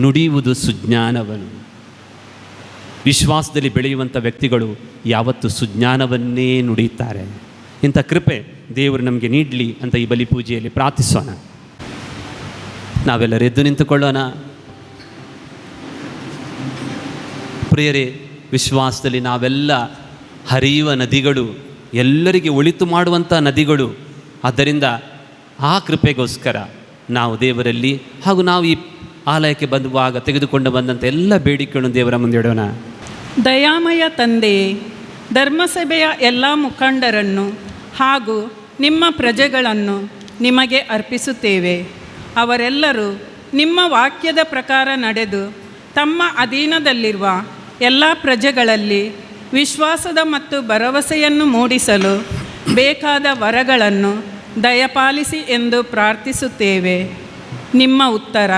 ನುಡಿಯುವುದು ಸುಜ್ಞಾನವನ್ನು. ವಿಶ್ವಾಸದಲ್ಲಿ ಬೆಳೆಯುವಂಥ ವ್ಯಕ್ತಿಗಳು ಯಾವತ್ತೂ ಸುಜ್ಞಾನವನ್ನೇ ನುಡಿಯುತ್ತಾರೆ. ಇಂಥ ಕೃಪೆ ದೇವರು ನಮಗೆ ನೀಡಲಿ ಅಂತ ಈ ಬಲಿ ಪೂಜೆಯಲ್ಲಿ ಪ್ರಾರ್ಥಿಸೋಣ. ನಾವೆಲ್ಲರೂ ಎದ್ದು ನಿಂತುಕೊಳ್ಳೋಣ. ಪ್ರಿಯರೇ, ವಿಶ್ವಾಸದಲ್ಲಿ ನಾವೆಲ್ಲ ಹರಿಯುವ ನದಿಗಳು, ಎಲ್ಲರಿಗೆ ಒಳಿತು ಮಾಡುವಂಥ ನದಿಗಳು. ಆದ್ದರಿಂದ ಆ ಕೃಪೆಗೋಸ್ಕರ ನಾವು ದೇವರಲ್ಲಿ ಹಾಗೂ ನಾವು ಈ ಆಲಯಕ್ಕೆ ಬಂದುವಾಗ ತೆಗೆದುಕೊಂಡು ಬಂದಂಥ ಎಲ್ಲ ಬೇಡಿಕೆಗಳನ್ನು ದೇವರ ಮುಂದೆ ಇಡೋಣ. ದಯಾಮಯ ತಂದೆಯೇ, ಧರ್ಮಸಭೆಯ ಎಲ್ಲ ಮುಖಂಡರನ್ನು ಹಾಗೂ ನಿಮ್ಮ ಪ್ರಜೆಗಳನ್ನು ನಿಮಗೆ ಅರ್ಪಿಸುತ್ತೇವೆ. ಅವರೆಲ್ಲರೂ ನಿಮ್ಮ ವಾಕ್ಯದ ಪ್ರಕಾರ ನಡೆದು ತಮ್ಮ ಅಧೀನದಲ್ಲಿರುವ ಎಲ್ಲ ಪ್ರಜೆಗಳಲ್ಲಿ ವಿಶ್ವಾಸದ ಮತ್ತು ಭರವಸೆಯನ್ನು ಮೂಡಿಸಲು ಬೇಕಾದ ವರಗಳನ್ನು ದಯಪಾಲಿಸಿ ಎಂದು ಪ್ರಾರ್ಥಿಸುತ್ತೇವೆ. ನಿಮ್ಮ ಉತ್ತರ,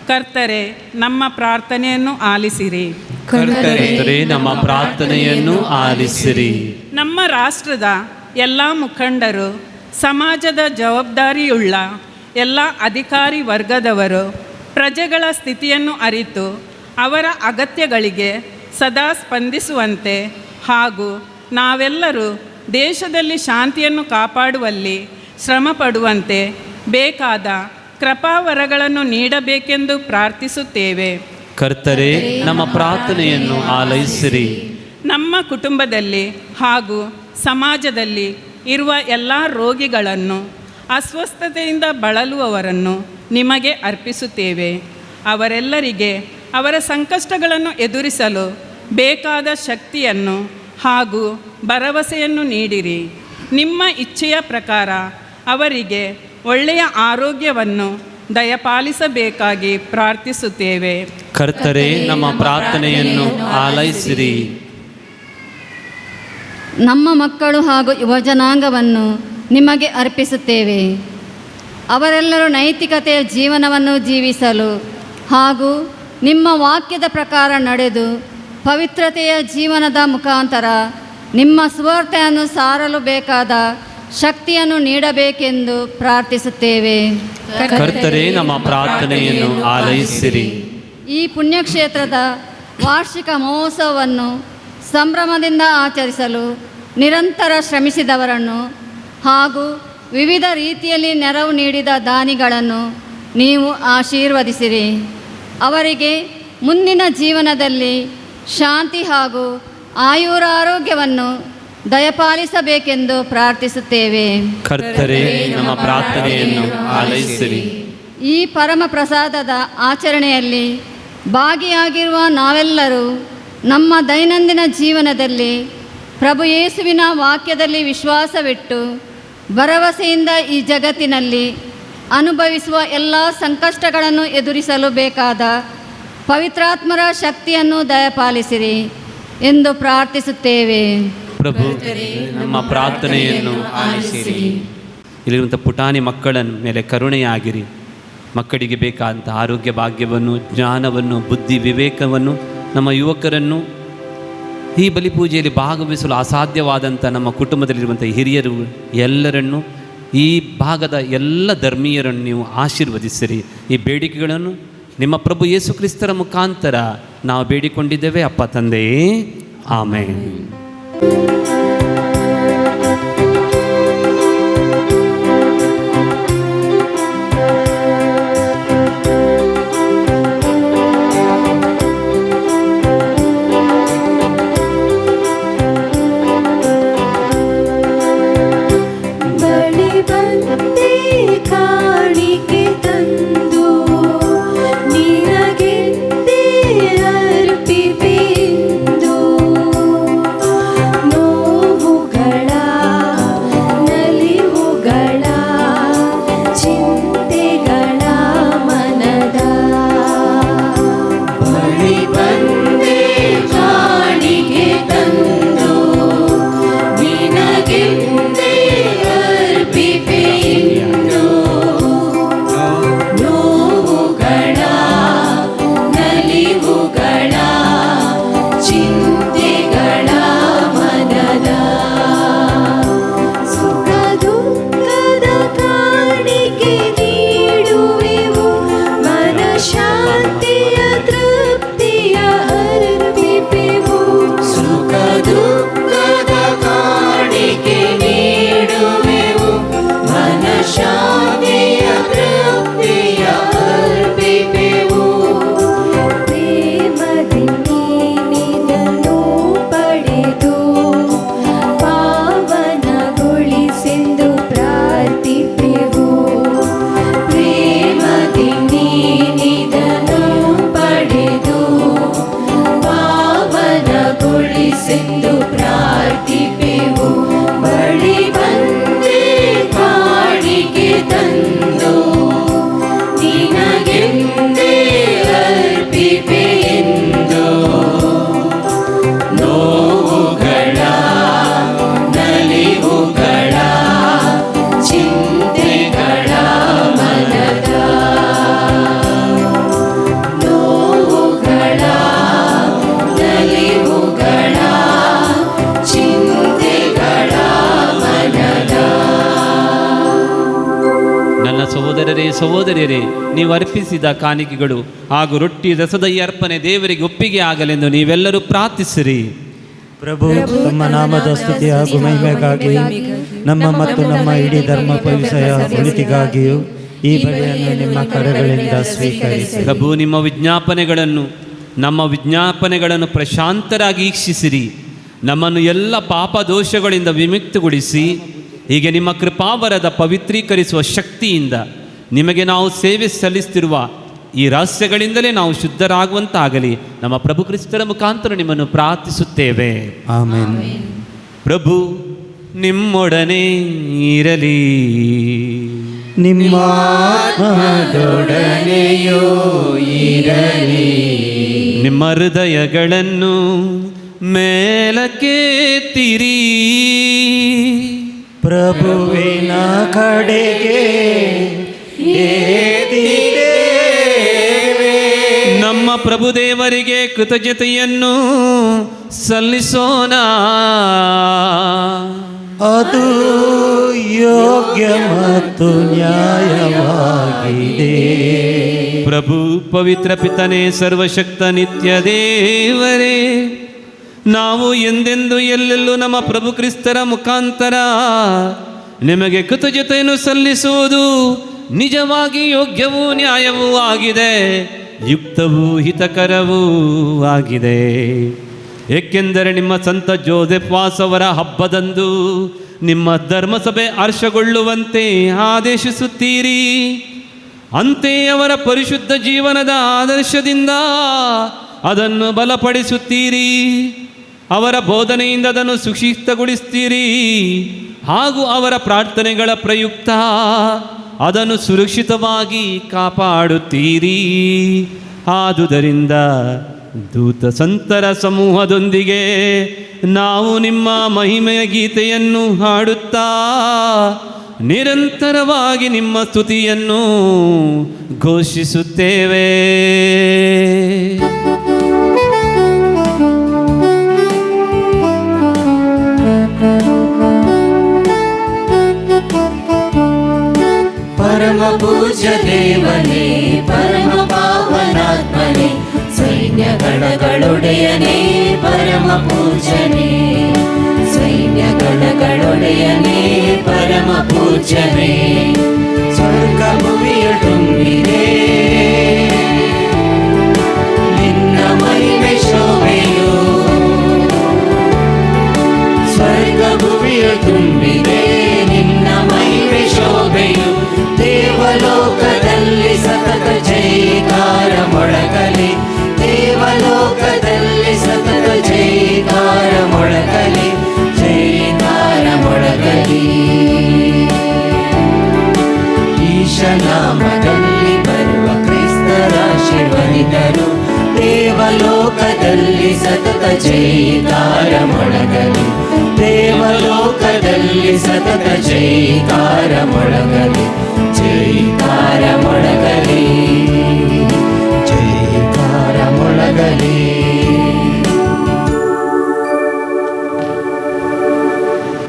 ಕರ್ತರೆ, ನಮ್ಮ ಪ್ರಾರ್ಥನೆಯನ್ನು ಆಲಿಸಿರಿ. ಕರ್ತರೆ, ನಮ್ಮ ಪ್ರಾರ್ಥನೆಯನ್ನು ಆಲಿಸಿರಿ. ನಮ್ಮ ರಾಷ್ಟ್ರದ ಎಲ್ಲ ಮುಖಂಡರು, ಸಮಾಜದ ಜವಾಬ್ದಾರಿಯುಳ್ಳ ಎಲ್ಲ ಅಧಿಕಾರಿ ವರ್ಗದವರು ಪ್ರಜೆಗಳ ಸ್ಥಿತಿಯನ್ನು ಅರಿತು ಅವರ ಅಗತ್ಯಗಳಿಗೆ ಸದಾ ಸ್ಪಂದಿಸುವಂತೆ ಹಾಗೂ ನಾವೆಲ್ಲರೂ ದೇಶದಲ್ಲಿ ಶಾಂತಿಯನ್ನು ಕಾಪಾಡುವಲ್ಲಿ ಶ್ರಮಪಡುವಂತೆ ಬೇಕಾದ ಕೃಪಾವರಗಳನ್ನು ನೀಡಬೇಕೆಂದು ಪ್ರಾರ್ಥಿಸುತ್ತೇವೆ. ಕರ್ತರೆ, ನಮ್ಮ ಪ್ರಾರ್ಥನೆಯನ್ನು ಆಲೈಸಿರಿ. ನಮ್ಮ ಕುಟುಂಬದಲ್ಲಿ ಹಾಗೂ ಸಮಾಜದಲ್ಲಿ ಇರುವ ಎಲ್ಲ ರೋಗಿಗಳನ್ನು, ಅಸ್ವಸ್ಥತೆಯಿಂದ ಬಳಲುವವರನ್ನು ನಿಮಗೆ ಅರ್ಪಿಸುತ್ತೇವೆ. ಅವರೆಲ್ಲರಿಗೆ ಅವರ ಸಂಕಷ್ಟಗಳನ್ನು ಎದುರಿಸಲು ಬೇಕಾದ ಶಕ್ತಿಯನ್ನು ಹಾಗೂ ಭರವಸೆಯನ್ನು ನೀಡಿರಿ. ನಿಮ್ಮ ಇಚ್ಛೆಯ ಪ್ರಕಾರ ಅವರಿಗೆ ಒಳ್ಳೆಯ ಆರೋಗ್ಯವನ್ನು ದಯಪಾಲಿಸಬೇಕಾಗಿ ಪ್ರಾರ್ಥಿಸುತ್ತೇವೆ. ಕರ್ತರೆ, ನಮ್ಮ ಪ್ರಾರ್ಥನೆಯನ್ನು ಆಲೈಸಿರಿ. ನಮ್ಮ ಮಕ್ಕಳು ಹಾಗೂ ಯುವಜನಾಂಗವನ್ನು ನಿಮಗೆ ಅರ್ಪಿಸುತ್ತೇವೆ. ಅವರೆಲ್ಲರೂ ನೈತಿಕತೆಯ ಜೀವನವನ್ನು ಜೀವಿಸಲು ಹಾಗೂ ನಿಮ್ಮ ವಾಕ್ಯದ ಪ್ರಕಾರ ನಡೆದು ಪವಿತ್ರತೆಯ ಜೀವನದ ಮುಖಾಂತರ ನಿಮ್ಮ ಸುವಾರ್ತೆಯನ್ನು ಸಾರಲು ಬೇಕಾದ ಶಕ್ತಿಯನ್ನು ನೀಡಬೇಕೆಂದು ಪ್ರಾರ್ಥಿಸುತ್ತೇವೆ. ಕರ್ತರೆ, ನಮ್ಮ ಪ್ರಾರ್ಥನೆಯನ್ನು ಆಲೈಸಿರಿ. ಈ ಪುಣ್ಯಕ್ಷೇತ್ರದ ವಾರ್ಷಿಕ ಮಹೋತ್ಸವವನ್ನು ಸಂಭ್ರಮದಿಂದ ಆಚರಿಸಲು ನಿರಂತರ ಶ್ರಮಿಸಿದವರನ್ನು ಹಾಗೂ ವಿವಿಧ ರೀತಿಯಲ್ಲಿ ನೆರವು ನೀಡಿದ ದಾನಿಗಳನ್ನು ನೀವು ಆಶೀರ್ವದಿಸಿರಿ. ಅವರಿಗೆ ಮುಂದಿನ ಜೀವನದಲ್ಲಿ ಶಾಂತಿ ಹಾಗೂ ಆಯುರಾರೋಗ್ಯವನ್ನು ದಯಪಾಲಿಸಬೇಕೆಂದು ಪ್ರಾರ್ಥಿಸುತ್ತೇವೆ. ಕರ್ತರೆ, ನಮ್ಮ ಪ್ರಾರ್ಥನೆಯನ್ನು ಆಲೈಸಿರಿ. ಈ ಪರಮ ಪ್ರಸಾದದ ಆಚರಣೆಯಲ್ಲಿ ಭಾಗಿಯಾಗಿರುವ ನಾವೆಲ್ಲರೂ ನಮ್ಮ ದೈನಂದಿನ ಜೀವನದಲ್ಲಿ ಪ್ರಭು ಯೇಸುವಿನ ವಾಕ್ಯದಲ್ಲಿ ವಿಶ್ವಾಸವಿಟ್ಟು ಭರವಸೆಯಿಂದ ಈ ಜಗತ್ತಿನಲ್ಲಿ ಅನುಭವಿಸುವ ಎಲ್ಲ ಸಂಕಷ್ಟಗಳನ್ನು ಎದುರಿಸಲು ಬೇಕಾದ ಪವಿತ್ರಾತ್ಮರ ಶಕ್ತಿಯನ್ನು ದಯಪಾಲಿಸಿರಿ ಎಂದು ಪ್ರಾರ್ಥಿಸುತ್ತೇವೆ. ಪ್ರಭು, ನಮ್ಮ ಪ್ರಾರ್ಥನೆಯನ್ನು ಆಲಿಸಿರಿ. ಇಲ್ಲಿರುವಂಥ ಪುಟಾಣಿ ಮಕ್ಕಳ ಮೇಲೆ ಕರುಣೆಯಾಗಿರಿ. ಮಕ್ಕಳಿಗೆ ಬೇಕಾದಂಥ ಆರೋಗ್ಯ ಭಾಗ್ಯವನ್ನು, ಜ್ಞಾನವನ್ನು, ಬುದ್ಧಿ ವಿವೇಕವನ್ನು, ನಮ್ಮ ಯುವಕರನ್ನು ಈ ಬಲಿಪೂಜೆಯಲ್ಲಿ ಭಾಗವಹಿಸಲು ಅಸಾಧ್ಯವಾದಂಥ ನಮ್ಮ ಕುಟುಂಬದಲ್ಲಿರುವಂಥ ಹಿರಿಯರು ಎಲ್ಲರನ್ನು, ಈ ಭಾಗದ ಎಲ್ಲ ಧರ್ಮೀಯರನ್ನು ನೀವು ಆಶೀರ್ವದಿಸಿರಿ. ಈ ಬೇಡಿಕೆಗಳನ್ನು ನಿಮ್ಮ ಪ್ರಭು ಯೇಸು ಕ್ರಿಸ್ತರ ಮುಖಾಂತರ ನಾವು ಬೇಡಿಕೊಂಡಿದ್ದೇವೆ ಅಪ್ಪ ತಂದೆಯೇ, ಆಮೆನ್. ಬಳಿ ಬಂದೆ ಕಾಣಿಕೆ ತಂದು ನಿನಗೆಂದೇ ಅರ್ಪಿಪೆಂದು. ನೋವುಗಳ ನಲಿವುಗಳ ಚಿಂತೆಗಳ ಮನದ ಬಳಿ ಬಂದೆ ಕಾಣಿಕೆ ತಂದು ನಿನಗೆಂದೇ ಅರ್ಪಿಪೆಂದು. ನೋವುಗಳ ನಲಿವುಗಳ ಚಿಂತೆಗಳ ಮನದ ಸುಖ ದುಃಖದ ಕಾಣಿಕೆ ನೀಡುವೆವು. ಮನಃಶಾಂತಿಯ ತೃಪ್ತಿಯ ಅರ್ಪಿಪೆವು. ಸುಖ ದುಃಖದ ಕಾಣಿಕೆ ನೀಡುವೆವು. ಮನಃಶಾಂತಿಯ ತೃಪ್ತಿಯ ಅರ್ಪಿಪೆವು. ಪ್ರೇಮದಿಂದ ನಿನ್ನನ್ನು ಪಡೆದು ಪಾವನಗೊಳಿಸೆಂದು ಪ್ರಾರ್ಥಿಪೆವು. ಪ್ರೇಮದಿಂದ ನಿನ್ನನ್ನು ಪಡೆದು ಪಾವನಗೊಳಿಸೆಂದು ಪ್ರಾರ್ಥಿಪೆವು. ಬಳಿ ಬಂದೆ ಕಾಣಿಕೆ ತಂದು ನಿನಗೆಂದೇ ಅರ್ಪಿಪೆಂದು. ನೋವುಗಳ ನಲಿವುಗಳ ಚಿಂತೆಗಳ ಮನದ ನೋವುಗಳ ನಲಿವುಗಳ ಚಿಂತೆಗಳ ಮನದ. ನನ್ನ ಸಹೋದರರೇ ಸಹೋದರಿಯರೇ, ನೀವು ಅರ್ಪಿಸಿದ ಕಾಣಿಕೆಗಳು ಹಾಗೂ ರೊಟ್ಟಿ ರಸದ ಈ ಅರ್ಪಣೆ ದೇವರಿಗೆ ಒಪ್ಪಿಗೆ ಆಗಲೆಂದು ನೀವೆಲ್ಲರೂ ಪ್ರಾರ್ಥಿಸಿರಿ. ಪ್ರಭು ತಮ್ಮ ನಾಮದ ಸ್ತುತಿ ಹಾಗೂ ಮಹಿಮೆಗಾಗಿ ನಮ್ಮ ಮತ್ತು ನಮ್ಮ ಇಡೀ ಧರ್ಮ ಪರಿಸರ ಒಳಿತಿಗಾಗಿಯೂ ಈ ಬಲಿಯನ್ನು ನಿಮ್ಮ ಕರಗಳಿಂದ ಸ್ವೀಕರಿಸಿ. ಪ್ರಭು ನಿಮ್ಮ ನಮ್ಮ ವಿಜ್ಞಾಪನೆಗಳನ್ನು ಪ್ರಶಾಂತರಾಗಿ ಈಕ್ಷಿಸಿರಿ. ನಮ್ಮನ್ನು ಎಲ್ಲ ಪಾಪ ದೋಷಗಳಿಂದ ವಿಮುಕ್ತಗೊಳಿಸಿ ಹೀಗೆ ನಿಮ್ಮ ಕೃಪಾವರದ ಪವಿತ್ರೀಕರಿಸುವ ಶಕ್ತಿಯಿಂದ ನಿಮಗೆ ನಾವು ಸೇವೆ ಸಲ್ಲಿಸುತ್ತಿರುವ ಈ ರಹಸ್ಯಗಳಿಂದಲೇ ನಾವು ಶುದ್ಧರಾಗುವಂತಾಗಲಿ. ನಮ್ಮ ಪ್ರಭು ಕ್ರಿಸ್ತರ ಮುಖಾಂತರ ನಿಮ್ಮನ್ನು ಪ್ರಾರ್ಥಿಸುತ್ತೇವೆ. ಆಮೆನ್. ಪ್ರಭು ನಿಮ್ಮೊಡನೆ ಇರಲಿ. ನಿಮ್ಮ ಆತ್ಮದೊಡನೆಯೂ ಇರಲಿ. ನಿಮ್ಮ ಹೃದಯಗಳನ್ನು ಮೇಲಕ್ಕೆತ್ತಿರಿ. ಪ್ರಭುವಿನ ಕಡೆಗೆ ಏರಿದ್ದೇವೆ. ನಮ್ಮ ಪ್ರಭು ದೇವರಿಗೆ ಕೃತಜ್ಞತೆಯನ್ನು ಸಲ್ಲಿಸೋಣ. ಅದು ಯೋಗ್ಯ ಮತ್ತು ನ್ಯಾಯವಾಗಿದೆ. ಪ್ರಭು ಪವಿತ್ರ ಪಿತನೇ, ಸರ್ವಶಕ್ತ ನಿತ್ಯ ದೇವರೇ, ನಾವು ಎಂದೆಂದು ಎಲ್ಲೆಲ್ಲೂ ನಮ್ಮ ಪ್ರಭು ಕ್ರಿಸ್ತರ ಮುಖಾಂತರ ನಿಮಗೆ ಕೃತಜ್ಞತೆಯನ್ನು ಸಲ್ಲಿಸುವುದು ನಿಜವಾಗಿ ಯೋಗ್ಯವೂ ನ್ಯಾಯವೂ ಆಗಿದೆ, ಯುಕ್ತವೂ ಹಿತಕರವೂ ಆಗಿದೆ. ಏಕೆಂದರೆ ನಿಮ್ಮ ಸಂತ ಜೋಸೆಫ್ ವಾಸವರ ಹಬ್ಬದಂದು ನಿಮ್ಮ ಧರ್ಮಸಭೆ ಹರ್ಷಗೊಳ್ಳುವಂತೆ ಆದೇಶಿಸುತ್ತೀರಿ. ಅಂತೆಯೇ ಅವರ ಪರಿಶುದ್ಧ ಜೀವನದ ಆದರ್ಶದಿಂದ ಅದನ್ನು ಬಲಪಡಿಸುತ್ತೀರಿ. ಅವರ ಬೋಧನೆಯಿಂದ ಅದನ್ನು ಸುಶಿಕ್ತಗೊಳಿಸ್ತೀರಿ ಹಾಗೂ ಅವರ ಪ್ರಾರ್ಥನೆಗಳ ಪ್ರಯುಕ್ತ ಅದನ್ನು ಸುರಕ್ಷಿತವಾಗಿ ಕಾಪಾಡುತ್ತೀರಿ. ಆದುದರಿಂದ ದೂತ ಸಂತರ ಸಮೂಹದೊಂದಿಗೆ ನಾವು ನಿಮ್ಮ ಮಹಿಮೆಯ ಗೀತೆಯನ್ನು ಹಾಡುತ್ತಾ ನಿರಂತರವಾಗಿ ನಿಮ್ಮ ಸ್ತುತಿಯನ್ನು ಘೋಷಿಸುತ್ತೇವೆ. ಪರಮ ಪೂಜ್ಯ ದೇವನೇ, ಪರಮ ಪಾವನ ಸೈನ್ಯಗಣಗಳೊಡೆಯನೇ ಪರಮ ಪೂಜನೆ, ಸೈನ್ಯಗಣಗಳೊಡೆಯನೇ ಪರಮ ಪೂಜನೆ. ಸ್ವರ್ಗ ಭೂಮಿಯ ತುಂಬಿದೆ ನಿನ್ನ ಮಹಿಮೆ ಶೋಭೆಯು, ಸ್ವರ್ಗ ಭೂಮಿಯ ತುಂಬಿದೆ ನಿನ್ನ ಮಹಿಮೆ ಶೋಭೆಯು. ದೇವಲೋಕದಲ್ಲಿ ಸತತ ಜೈಕಾರ ಮೊಳಗಲಿ, ದೇವಲೋಕದಲ್ಲಿ ಸತತ ಜೈಕಾರ ಮೊಳಗಲಿ, ಜೈಕಾರ ಮೊಳಗಲಿ. ಈಶನಾಮದಲ್ಲಿ ಬರುವ ಕ್ರಿಸ್ತರಾಶೀರ್ವದಿತರು, ದೇವಲೋಕದಲ್ಲಿ ಸತತ ಜೈಕಾರ ಮೊಳಗಲಿ, ದೇವಲೋಕದಲ್ಲಿ ಸತತ ಜೈಕಾರ ಮೊಳಗಲಿ, ಜೈಕಾರ ಮೊಳಗಲಿ, ಜೈಕಾರ ಮೊಳಗಲಿ.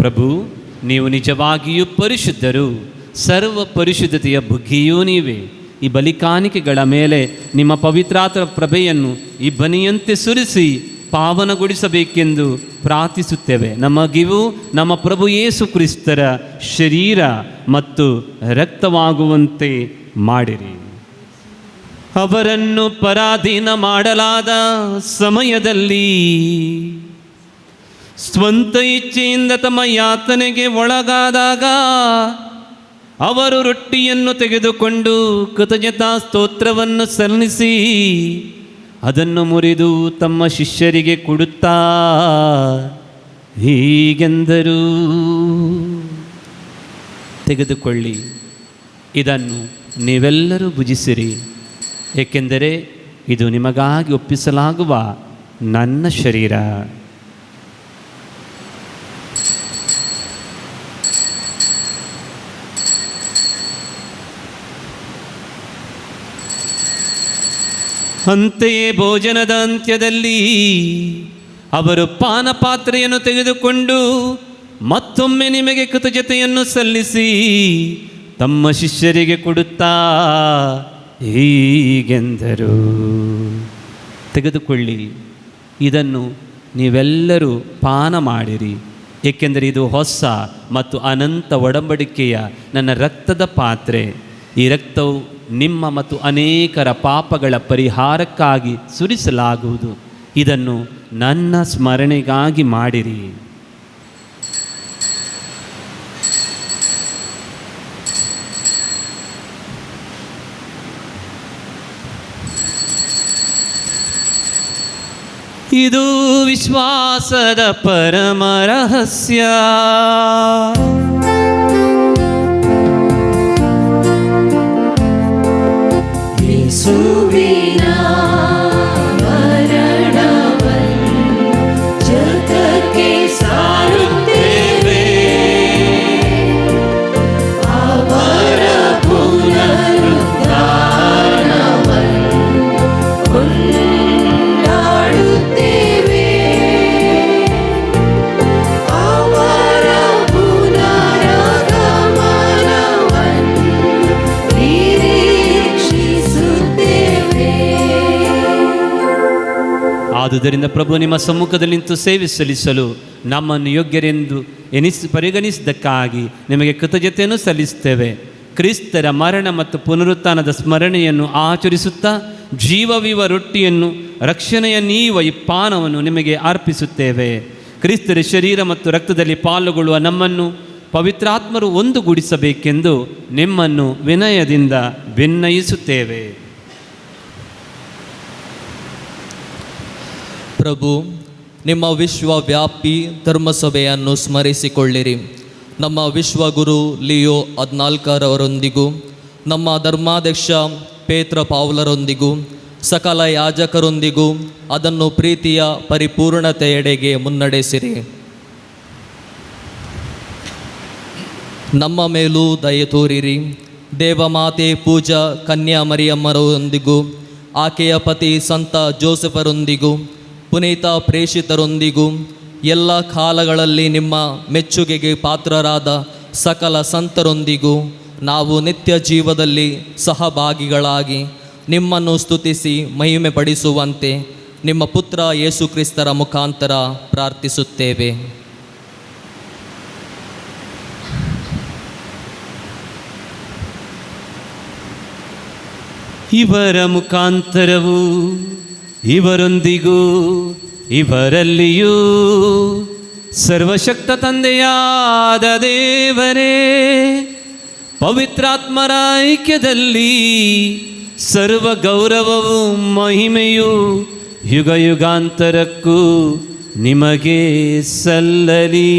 ಪ್ರಭು, ನೀವು ನಿಜವಾಗಿಯೂ ಪರಿಶುದ್ಧರು, ಸರ್ವ ಪರಿಶುದ್ಧತೆಯ ಬುಗ್ಗಿಯೂ ನೀವೇ. ಈ ಬಲಿಕಾಣಿಕೆಗಳ ಮೇಲೆ ನಿಮ್ಮ ಪವಿತ್ರಾತ್ಮ ಪ್ರಭೆಯನ್ನು ಈ ಬನಿಯಂತೆ ಸುರಿಸಿ ಪಾವನಗೊಳಿಸಬೇಕೆಂದು ಪ್ರಾರ್ಥಿಸುತ್ತೇವೆ. ನಮಗಿವು ನಮ್ಮ ಪ್ರಭು ಯೇಸು ಕ್ರಿಸ್ತರ ಶರೀರ ಮತ್ತು ರಕ್ತವಾಗುವಂತೆ ಮಾಡಿರಿ. ಅವರನ್ನು ಪರಾಧೀನ ಮಾಡಲಾದ ಸಮಯದಲ್ಲಿ ಸ್ವಂತ ಇಚ್ಛೆಯಿಂದ ತಮ್ಮ ಯಾತನೆಗೆ ಒಳಗಾದಾಗ ಅವರು ರೊಟ್ಟಿಯನ್ನು ತೆಗೆದುಕೊಂಡು ಕೃತಜ್ಞತಾ ಸ್ತೋತ್ರವನ್ನು ಸಲ್ಲಿಸಿ ಅದನ್ನು ಮುರಿದು ತಮ್ಮ ಶಿಷ್ಯರಿಗೆ ಕೊಡುತ್ತಾ ಹೀಗೆಂದರು, ತೆಗೆದುಕೊಳ್ಳಿ, ಇದನ್ನು ನೀವೆಲ್ಲರೂ ಭುಜಿಸಿರಿ, ಏಕೆಂದರೆ ಇದು ನಿಮಗಾಗಿ ಒಪ್ಪಿಸಲಾಗುವ ನನ್ನ ಶರೀರ. ಅಂತೆಯೇ ಭೋಜನದ ಅಂತ್ಯದಲ್ಲಿ ಅವರು ಪಾನಪಾತ್ರೆಯನ್ನು ತೆಗೆದುಕೊಂಡು ಮತ್ತೊಮ್ಮೆ ನಿಮಗೆ ಕೃತಜ್ಞತೆಯನ್ನು ಸಲ್ಲಿಸಿ ತಮ್ಮ ಶಿಷ್ಯರಿಗೆ ಕೊಡುತ್ತಾ ಹೀಗೆಂದರು, ತೆಗೆದುಕೊಳ್ಳಿ, ಇದನ್ನು ನೀವೆಲ್ಲರೂ ಪಾನ ಮಾಡಿರಿ, ಏಕೆಂದರೆ ಇದು ಹೊಸ ಮತ್ತು ಅನಂತ ಒಡಂಬಡಿಕೆಯ ನನ್ನ ರಕ್ತದ ಪಾತ್ರೆ. ಈ ರಕ್ತವು ನಿಮ್ಮ ಮತ್ತು ಅನೇಕರ ಪಾಪಗಳ ಪರಿಹಾರಕ್ಕಾಗಿ ಸುರಿಸಲಾಗುವುದು. ಇದನ್ನು ನನ್ನ ಸ್ಮರಣೆಗಾಗಿ ಮಾಡಿರಿ. ಇದು ವಿಶ್ವಾಸದ ಪರಮ ರಹಸ್ಯ. ಯೇಸುವಿನ ಮರಣವನ್ನು ಜಗಕ್ಕೆ ಸಾರುತ್ತೇವೆ, ಅವರ ಪುನರುತ್ಥಾನವನ್ನು ಕೊಂಡಾಡುತ್ತೇವೆ, ಅವರ ಪುನರಾಗಮನವನ್ನು ಆದುದರಿಂದ ಪ್ರಭು, ನಿಮ್ಮ ಸಮ್ಮುಖದಲ್ಲಿ ನಿಂತು ಸೇವೆ ಸಲ್ಲಿಸಲು ನಮ್ಮನ್ನು ಯೋಗ್ಯರೆಂದು ಪರಿಗಣಿಸಿದ್ದಕ್ಕಾಗಿ ನಿಮಗೆ ಕೃತಜ್ಞತೆಯನ್ನು ಸಲ್ಲಿಸುತ್ತೇವೆ. ಕ್ರಿಸ್ತರ ಮರಣ ಮತ್ತು ಪುನರುತ್ಥಾನದ ಸ್ಮರಣೆಯನ್ನು ಆಚರಿಸುತ್ತಾ ಜೀವವಿವ ರೊಟ್ಟಿಯನ್ನು, ರಕ್ಷಣೆಯ ನೀವ ಈ ಪಾನವನ್ನು ನಿಮಗೆ ಅರ್ಪಿಸುತ್ತೇವೆ. ಕ್ರಿಸ್ತರ ಶರೀರ ಮತ್ತು ರಕ್ತದಲ್ಲಿ ಪಾಲುಗೊಳ್ಳುವ ನಮ್ಮನ್ನು ಪವಿತ್ರಾತ್ಮರು ಒಂದುಗೂಡಿಸಬೇಕೆಂದು ನಿಮ್ಮನ್ನು ವಿನಯದಿಂದ ವಿನಯಿಸುತ್ತೇವೆ. ಪ್ರಭು, ನಿಮ್ಮ ವಿಶ್ವವ್ಯಾಪಿ ಧರ್ಮಸಭೆಯನ್ನು ಸ್ಮರಿಸಿಕೊಳ್ಳಿರಿ. ನಮ್ಮ ವಿಶ್ವಗುರು ಲಿಯೋ 14ರವರೊಂದಿಗೂ, ನಮ್ಮ ಧರ್ಮಾಧ್ಯಕ್ಷ ಪೇತ್ರ ಪೌಲರೊಂದಿಗೂ, ಸಕಲ ಯಾಜಕರೊಂದಿಗೂ ಅದನ್ನು ಪ್ರೀತಿಯ ಪರಿಪೂರ್ಣತೆಯೆಡೆಗೆ ಮುನ್ನಡೆಸಿರಿ. ನಮ್ಮ ಮೇಲೂ ದಯೆ ತೋರಿರಿ. ದೇವಮಾತೆ ಪೂಜಾ ಕನ್ಯಾ ಮರಿಯಮ್ಮರೊಂದಿಗೂ, ಆಕೆಯ ಪತಿ ಸಂತ ಜೋಸೆಫರೊಂದಿಗೂ, ಪುನೀತ ಪ್ರೇಷಿತರೊಂದಿಗೂ, ಎಲ್ಲ ಕಾಲಗಳಲ್ಲಿ ನಿಮ್ಮ ಮೆಚ್ಚುಗೆಗೆ ಪಾತ್ರರಾದ ಸಕಲ ಸಂತರೊಂದಿಗೂ ನಾವು ನಿತ್ಯ ಜೀವದಲ್ಲಿ ಸಹಭಾಗಿಗಳಾಗಿ ನಿಮ್ಮನ್ನು ಸ್ತುತಿಸಿ ಮಹಿಮೆ ಪಡಿಸುವಂತೆ ನಿಮ್ಮ ಪುತ್ರ ಯೇಸು ಕ್ರಿಸ್ತರ ಮುಖಾಂತರ ಪ್ರಾರ್ಥಿಸುತ್ತೇವೆ. ಇವರ ಮುಖಾಂತರವೂ ಇವರೊಂದಿಗೂ ಇವರಲ್ಲಿಯೂ ಸರ್ವಶಕ್ತ ತಂದೆಯಾದ ದೇವರೇ, ಪವಿತ್ರಾತ್ಮರ ಐಕ್ಯದಲ್ಲಿ ಸರ್ವ ಗೌರವವು ಮಹಿಮೆಯು ಯುಗ ಯುಗಾಂತರಕ್ಕೂ ನಿಮಗೆ ಸಲ್ಲಲಿ.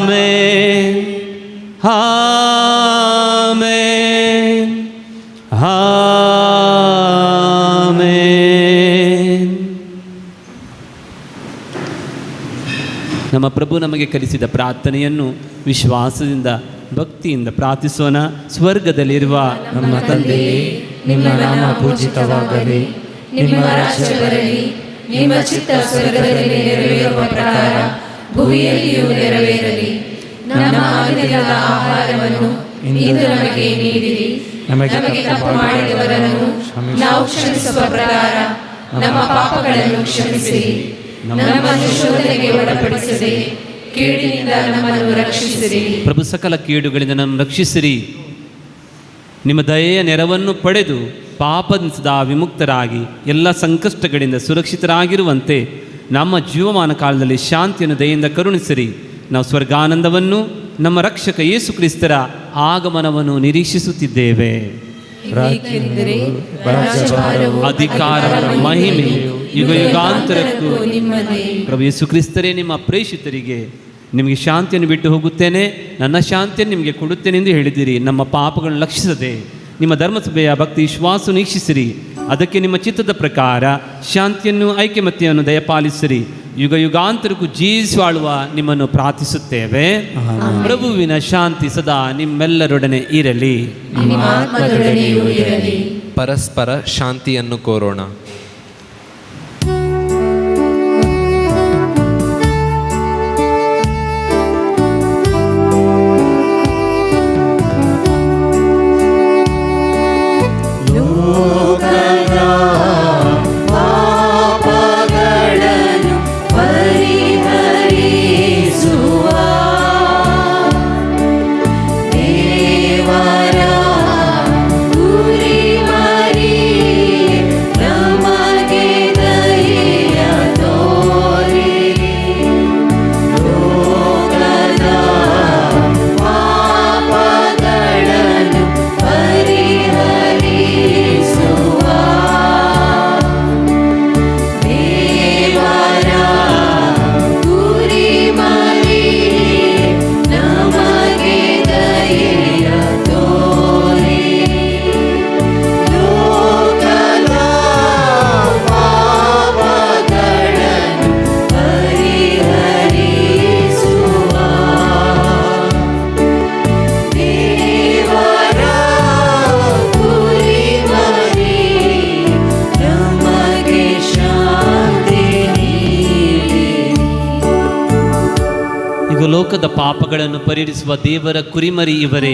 Amen, amen, amen. ನಮ್ಮ ಪ್ರಭು ನಮಗೆ ಕಲಿಸಿದ ಪ್ರಾರ್ಥನೆಯನ್ನು ವಿಶ್ವಾಸದಿಂದ ಭಕ್ತಿಯಿಂದ ಪ್ರಾರ್ಥಿಸೋಣ. ಸ್ವರ್ಗದಲ್ಲಿರುವ ನಮ್ಮ ತಂದೆಯೇ, ನಿಮ್ಮ ನಾಮ ಪೂಜಿತವಾಗಲಿ, ನಿಮ್ಮ ರಾಜ್ಯ ಬರಲಿ, ನಿಮ್ಮ ಚಿತ್ತ ಸ್ವರ್ಗದಲ್ಲಿ ನೆರವೇರುವ ಪ್ರಕಾರ ಭೂಮಿಯಲ್ಲಿಯೂ ನೆರವೇರಲಿ. ನಮ್ಮ ಅನುದಿನದ ಆಹಾರವನ್ನು ಇಂದು ನಮಗೆ ನೀಡಿರಿ. ನಮಗೆ ತಪ್ಪು ಮಾಡಿದವರನ್ನು ನಾವು ಕ್ಷಮಿಸುವ ಪ್ರಕಾರ ನಮ್ಮ ಪಾಪಗಳನ್ನು ಕ್ಷಮಿಸಿರಿ. ನಮ್ಮನ್ನು ಶೋಧನೆಗೆ ಒಳಪಡಿಸದೆ ಕೇಡಿನಿಂದ ನಮ್ಮನ್ನು ರಕ್ಷಿಸಿರಿ. ಪ್ರಭು ಸಕಲ ಕೇಡುಗಳಿಂದ ನಮ್ಮನ್ನು ರಕ್ಷಿಸಿರಿ. ನಿಮ್ಮ ದಯೆಯ ನೆರವನ್ನು ಪಡೆದು ಪಾಪದಿಂದ ವಿಮುಕ್ತರಾಗಿ ಎಲ್ಲ ಸಂಕಷ್ಟಗಳಿಂದ ಸುರಕ್ಷಿತರಾಗಿರುವಂತೆ ನಮ್ಮ ಜೀವಮಾನ ಕಾಲದಲ್ಲಿ ಶಾಂತಿಯನ್ನು ದಯೆಯಿಂದ ಕರುಣಿಸಿರಿ. ನಾವು ಸ್ವರ್ಗಾನಂದವನ್ನು ನಮ್ಮ ರಕ್ಷಕ ಯೇಸು ಕ್ರಿಸ್ತರ ಆಗಮನವನ್ನು ನಿರೀಕ್ಷಿಸುತ್ತಿದ್ದೇವೆ. ಅಧಿಕಾರ ಮಹಿಮೆ ಯುಗ ಯುಗಾಂತರಕ್ಕೂ ಪ್ರಭು ಯೇಸು ಕ್ರಿಸ್ತರೇ, ನಿಮ್ಮ ಪ್ರೇಷಿತರಿಗೆ ನಿಮಗೆ ಶಾಂತಿಯನ್ನು ಬಿಟ್ಟು ಹೋಗುತ್ತೇನೆ, ನನ್ನ ಶಾಂತಿಯನ್ನು ನಿಮಗೆ ಕೊಡುತ್ತೇನೆ ಎಂದು ಹೇಳಿದಿರಿ. ನಮ್ಮ ಪಾಪಗಳನ್ನು ಲಕ್ಷಿಸದೆ ನಿಮ್ಮ ಧರ್ಮಸಭೆಯ ಭಕ್ತಿ ವಿಶ್ವಾಸ ನೀಕ್ಷಿಸಿರಿ. ಅದಕ್ಕೆ ನಿಮ್ಮ ಚಿತ್ತದ ಪ್ರಕಾರ ಶಾಂತಿಯನ್ನು ಐಕ್ಯಮತ್ಯವನ್ನು ದಯಪಾಲಿಸಿರಿ. ಯುಗ ಯುಗಾಂತರಕ್ಕೂ ಜೀವಿಸುವಾಳುವ ನಿಮ್ಮನ್ನು ಪ್ರಾರ್ಥಿಸುತ್ತೇವೆ. ಪ್ರಭುವಿನ ಶಾಂತಿ ಸದಾ ನಿಮ್ಮೆಲ್ಲರೊಡನೆ ಇರಲಿ. ಪರಸ್ಪರ ಶಾಂತಿಯನ್ನು ಕೋರೋಣ. ಲೋಕದ ಪಾಪಗಳನ್ನು ಪರಿಹರಿಸುವ ದೇವರ ಕುರಿಮರಿ ಇವರೇ.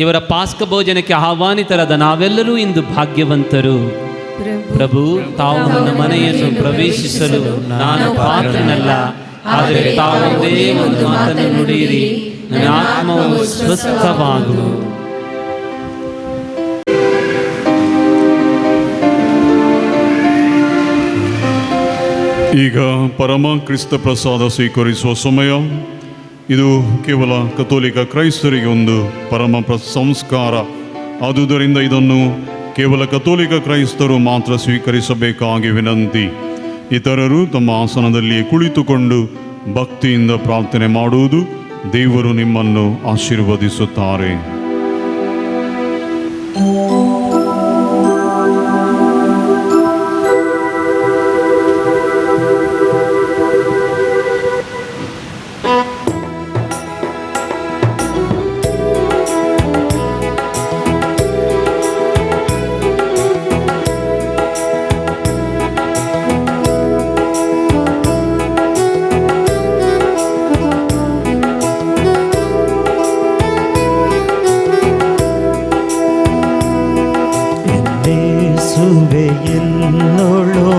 ಇವರ ಪಾಸ್ಕ ಭೋಜನಕ್ಕೆ ಆಹ್ವಾನಿತರಾದ ನಾವೆಲ್ಲರೂ ಇಂದು ಭಾಗ್ಯವಂತರು. ಪ್ರಭು, ತಾವು ನನ್ನ ಮನೆಯನ್ನು ಪ್ರವೇಶಿಸಲು ನಾನು ಪಾತ್ರನಲ್ಲ, ಆದರೆ ತಾವೊಂದೇ ಒಂದು ಮಾತನ್ನು ನುಡಿಯಿರಿ, ನನ್ನ ಆತ್ಮವು ಸ್ವಸ್ಥವಾಗು. ಈಗ ಪರಮ ಕ್ರಿಸ್ತ ಪ್ರಸಾದ ಸ್ವೀಕರಿಸುವ ಸಮಯ. ಇದು ಕೇವಲ ಕಥೋಲಿಕ ಕ್ರೈಸ್ತರಿಗೆ ಒಂದು ಪರಮ ಸಂಸ್ಕಾರ. ಆದುದರಿಂದ ಇದನ್ನು ಕೇವಲ ಕಥೋಲಿಕ ಕ್ರೈಸ್ತರು ಮಾತ್ರ ಸ್ವೀಕರಿಸಬೇಕಾಗಿ ವಿನಂತಿ. ಇತರರು ತಮ್ಮ ಆಸನದಲ್ಲಿ ಕುಳಿತುಕೊಂಡು ಭಕ್ತಿಯಿಂದ ಪ್ರಾರ್ಥನೆ ಮಾಡುವುದು ದೇವರು ನಿಮ್ಮನ್ನು ಆಶೀರ್ವದಿಸುತ್ತಾರೆ. ನಿನ್ನೋಳು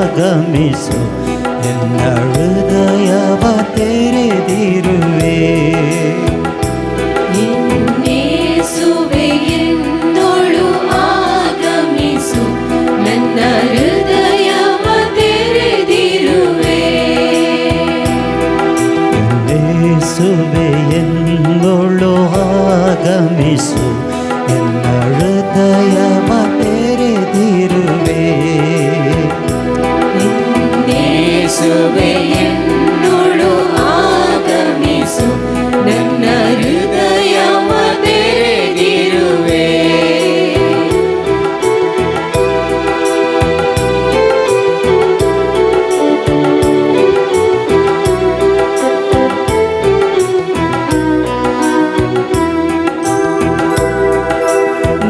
ಆಗಮಿಸು ಎನ್ನ ಹೃದಯವ ತೆರೆದಿರುವೆ. ಯೇಸುವೆ ಎಂದೊಳು ಆಗಮಿಸು ನನ್ನ ಹೃದಯವ ತೆರೆದಿರುವೆ. ಯೇಸುವೆ ಎಂದೊಳು ಆಗಮಿಸು ಎನ್ನ ಹೃದಯವ ತೆರೆದಿರುವೆ. ಯೇಸುವೆ ಎಂದೊಳು ಆಗಮಿಸು ನನ್ನ ಹೃದಯವ ತೆರೆದಿರುವೆ.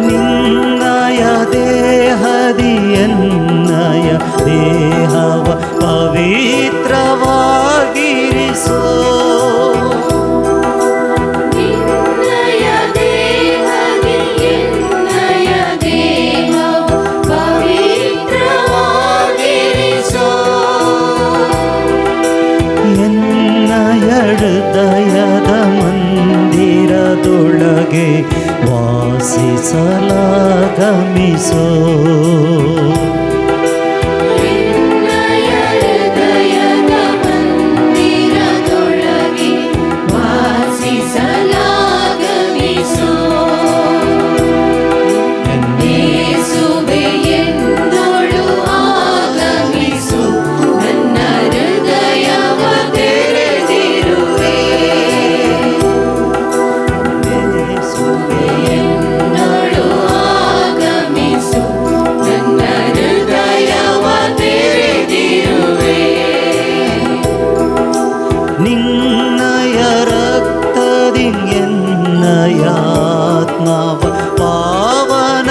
ನಿನ್ನಯ ದೇಹದಿ ಎನ್ನಯ ದೇಹವ ಪವಿತ್ರವಾಗಿರಿಸೋ. ನಿನ್ನಯ ದೇಹದಿ ಎನ್ನಯ ದೇಹವ ಪವಿತ್ರವಾಗಿರಿಸೋ. ಎನ್ನಯ ಹೃದಯದ ಮಂದಿರದೊಳಗೆ ವಾಸಿಸಲಾಗಮಿಸೋ. ನಿನ್ನಯ ಹೃದಯದ ಮಂದಿರದೊಳಗೆ ವಾಸಿಸಲಾಗಮಿಸೋ. ಯೇಸುವೆ ಎಂದೊಳು ಆಗಮಿಸು ನನ್ನ ಹೃದಯವ ತೆರೆದಿರುವೆ. ಯೇಸುವೆ ಎಂದೊಳು ಆಗಮಿಸು ನನ್ನ ಹೃದಯವ ತೆರೆದಿರುವೆ. ನಿನ್ನಯ ರಕ್ತದಿ ಎನ್ನಯ ಆತ್ಮವ ಪಾವನವಾಗಿರಿಸೋ.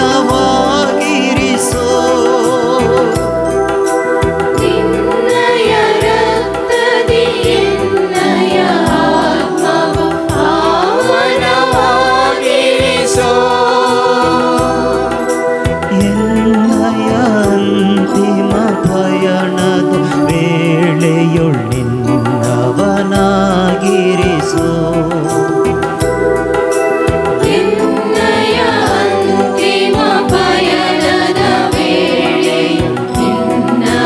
ನಿನ್ನಯ ರಕ್ತದಿ ಎನ್ನಯ ಆತ್ಮವ ಪಾವನವಾಗಿರಿಸೋ. ಎನ್ನಯ ಅಂತಿಮ ಪಯಣದ ವೇಳೆಯೊಳ್ಳಿನ್ನವನಾಗಿರಿಸೋ. ನಿನ್ನಯ ಅಂತಿಮ ಪಯಣದ ವೇಳೆಯು ನಿನ್ನವನಾಗಿರಿಸೋ.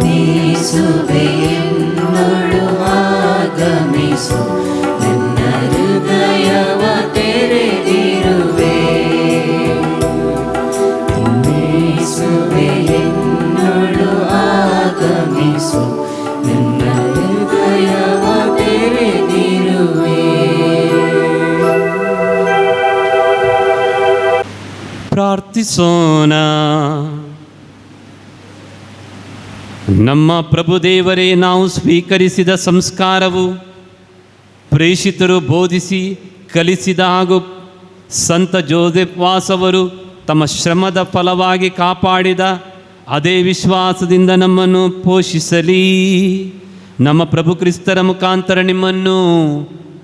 ಯೇಸುವೆ ಎಂದೊಳು ಆಗಮಿಸು ನನ್ನ ಹೃದಯವ ತೆರೆದಿರುವೆ. ಯೇಸುವೆ ಎಂದೊಳು ಆಗಮಿಸು ನನ್ನ ಹೃದಯವ ತೆರೆದಿರುವೆ. ಪ್ರಾರ್ಥಿಸೋಣ. ನಮ್ಮ ಪ್ರಭು ದೇವರೇ, ನಾವು ಸ್ವೀಕರಿಸಿದ ಸಂಸ್ಕಾರವು ಪ್ರೇಷಿತರು ಬೋಧಿಸಿ ಕಲಿಸಿದ ಹಾಗೂ ಸಂತ ಜೋಸೆಫ್ ವಾಸವರು ತಮ್ಮ ಶ್ರಮದ ಫಲವಾಗಿ ಕಾಪಾಡಿದ ಅದೇ ವಿಶ್ವಾಸದಿಂದ ನಮ್ಮನ್ನು ಪೋಷಿಸಲಿ. ನಮ್ಮ ಪ್ರಭು ಕ್ರಿಸ್ತರ ಮುಖಾಂತರ ನಿಮ್ಮನ್ನು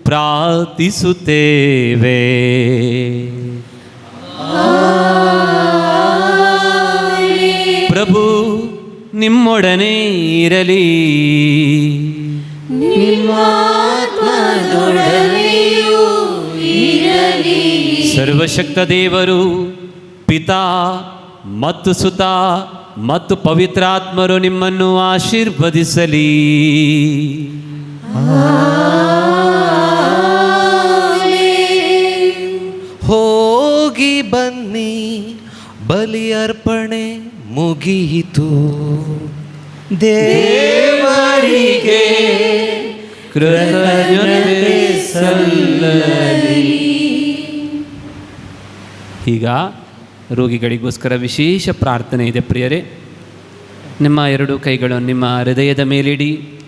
ಪ್ರಾರ್ಥಿಸುತ್ತೇವೆ. ಪ್ರಭು ನಿಮ್ಮೊಡನೆ ಇರಲಿ. ನಿಮ್ಮಾತ್ಮದೊಡನೆಯೂ ಇರಲಿ. ಸರ್ವಶಕ್ತ ದೇವರು ಪಿತಾ ಮತ್ತು ಸುತ ಮತ್ತು ಪವಿತ್ರಾತ್ಮರು ನಿಮ್ಮನ್ನು ಆಶೀರ್ವದಿಸಲಿ. ಹೋಗಿ ಬನ್ನಿ, ಬಲಿ ಅರ್ಪಣೆ ಮುಗಿಯಿತು. ದೇವರಿಗೆ ಕೃತಜ್ಞತೆ ಸಲ್ಲಲಿ. ಈಗ ರೋಗಿಗಳಿಗೋಸ್ಕರ ವಿಶೇಷ ಪ್ರಾರ್ಥನೆ ಇದೆ. ಪ್ರಿಯರೇ, ನಿಮ್ಮ ಎರಡು ಕೈಗಳನ್ನು ನಿಮ್ಮ ಹೃದಯದ ಮೇಲಿಡಿ.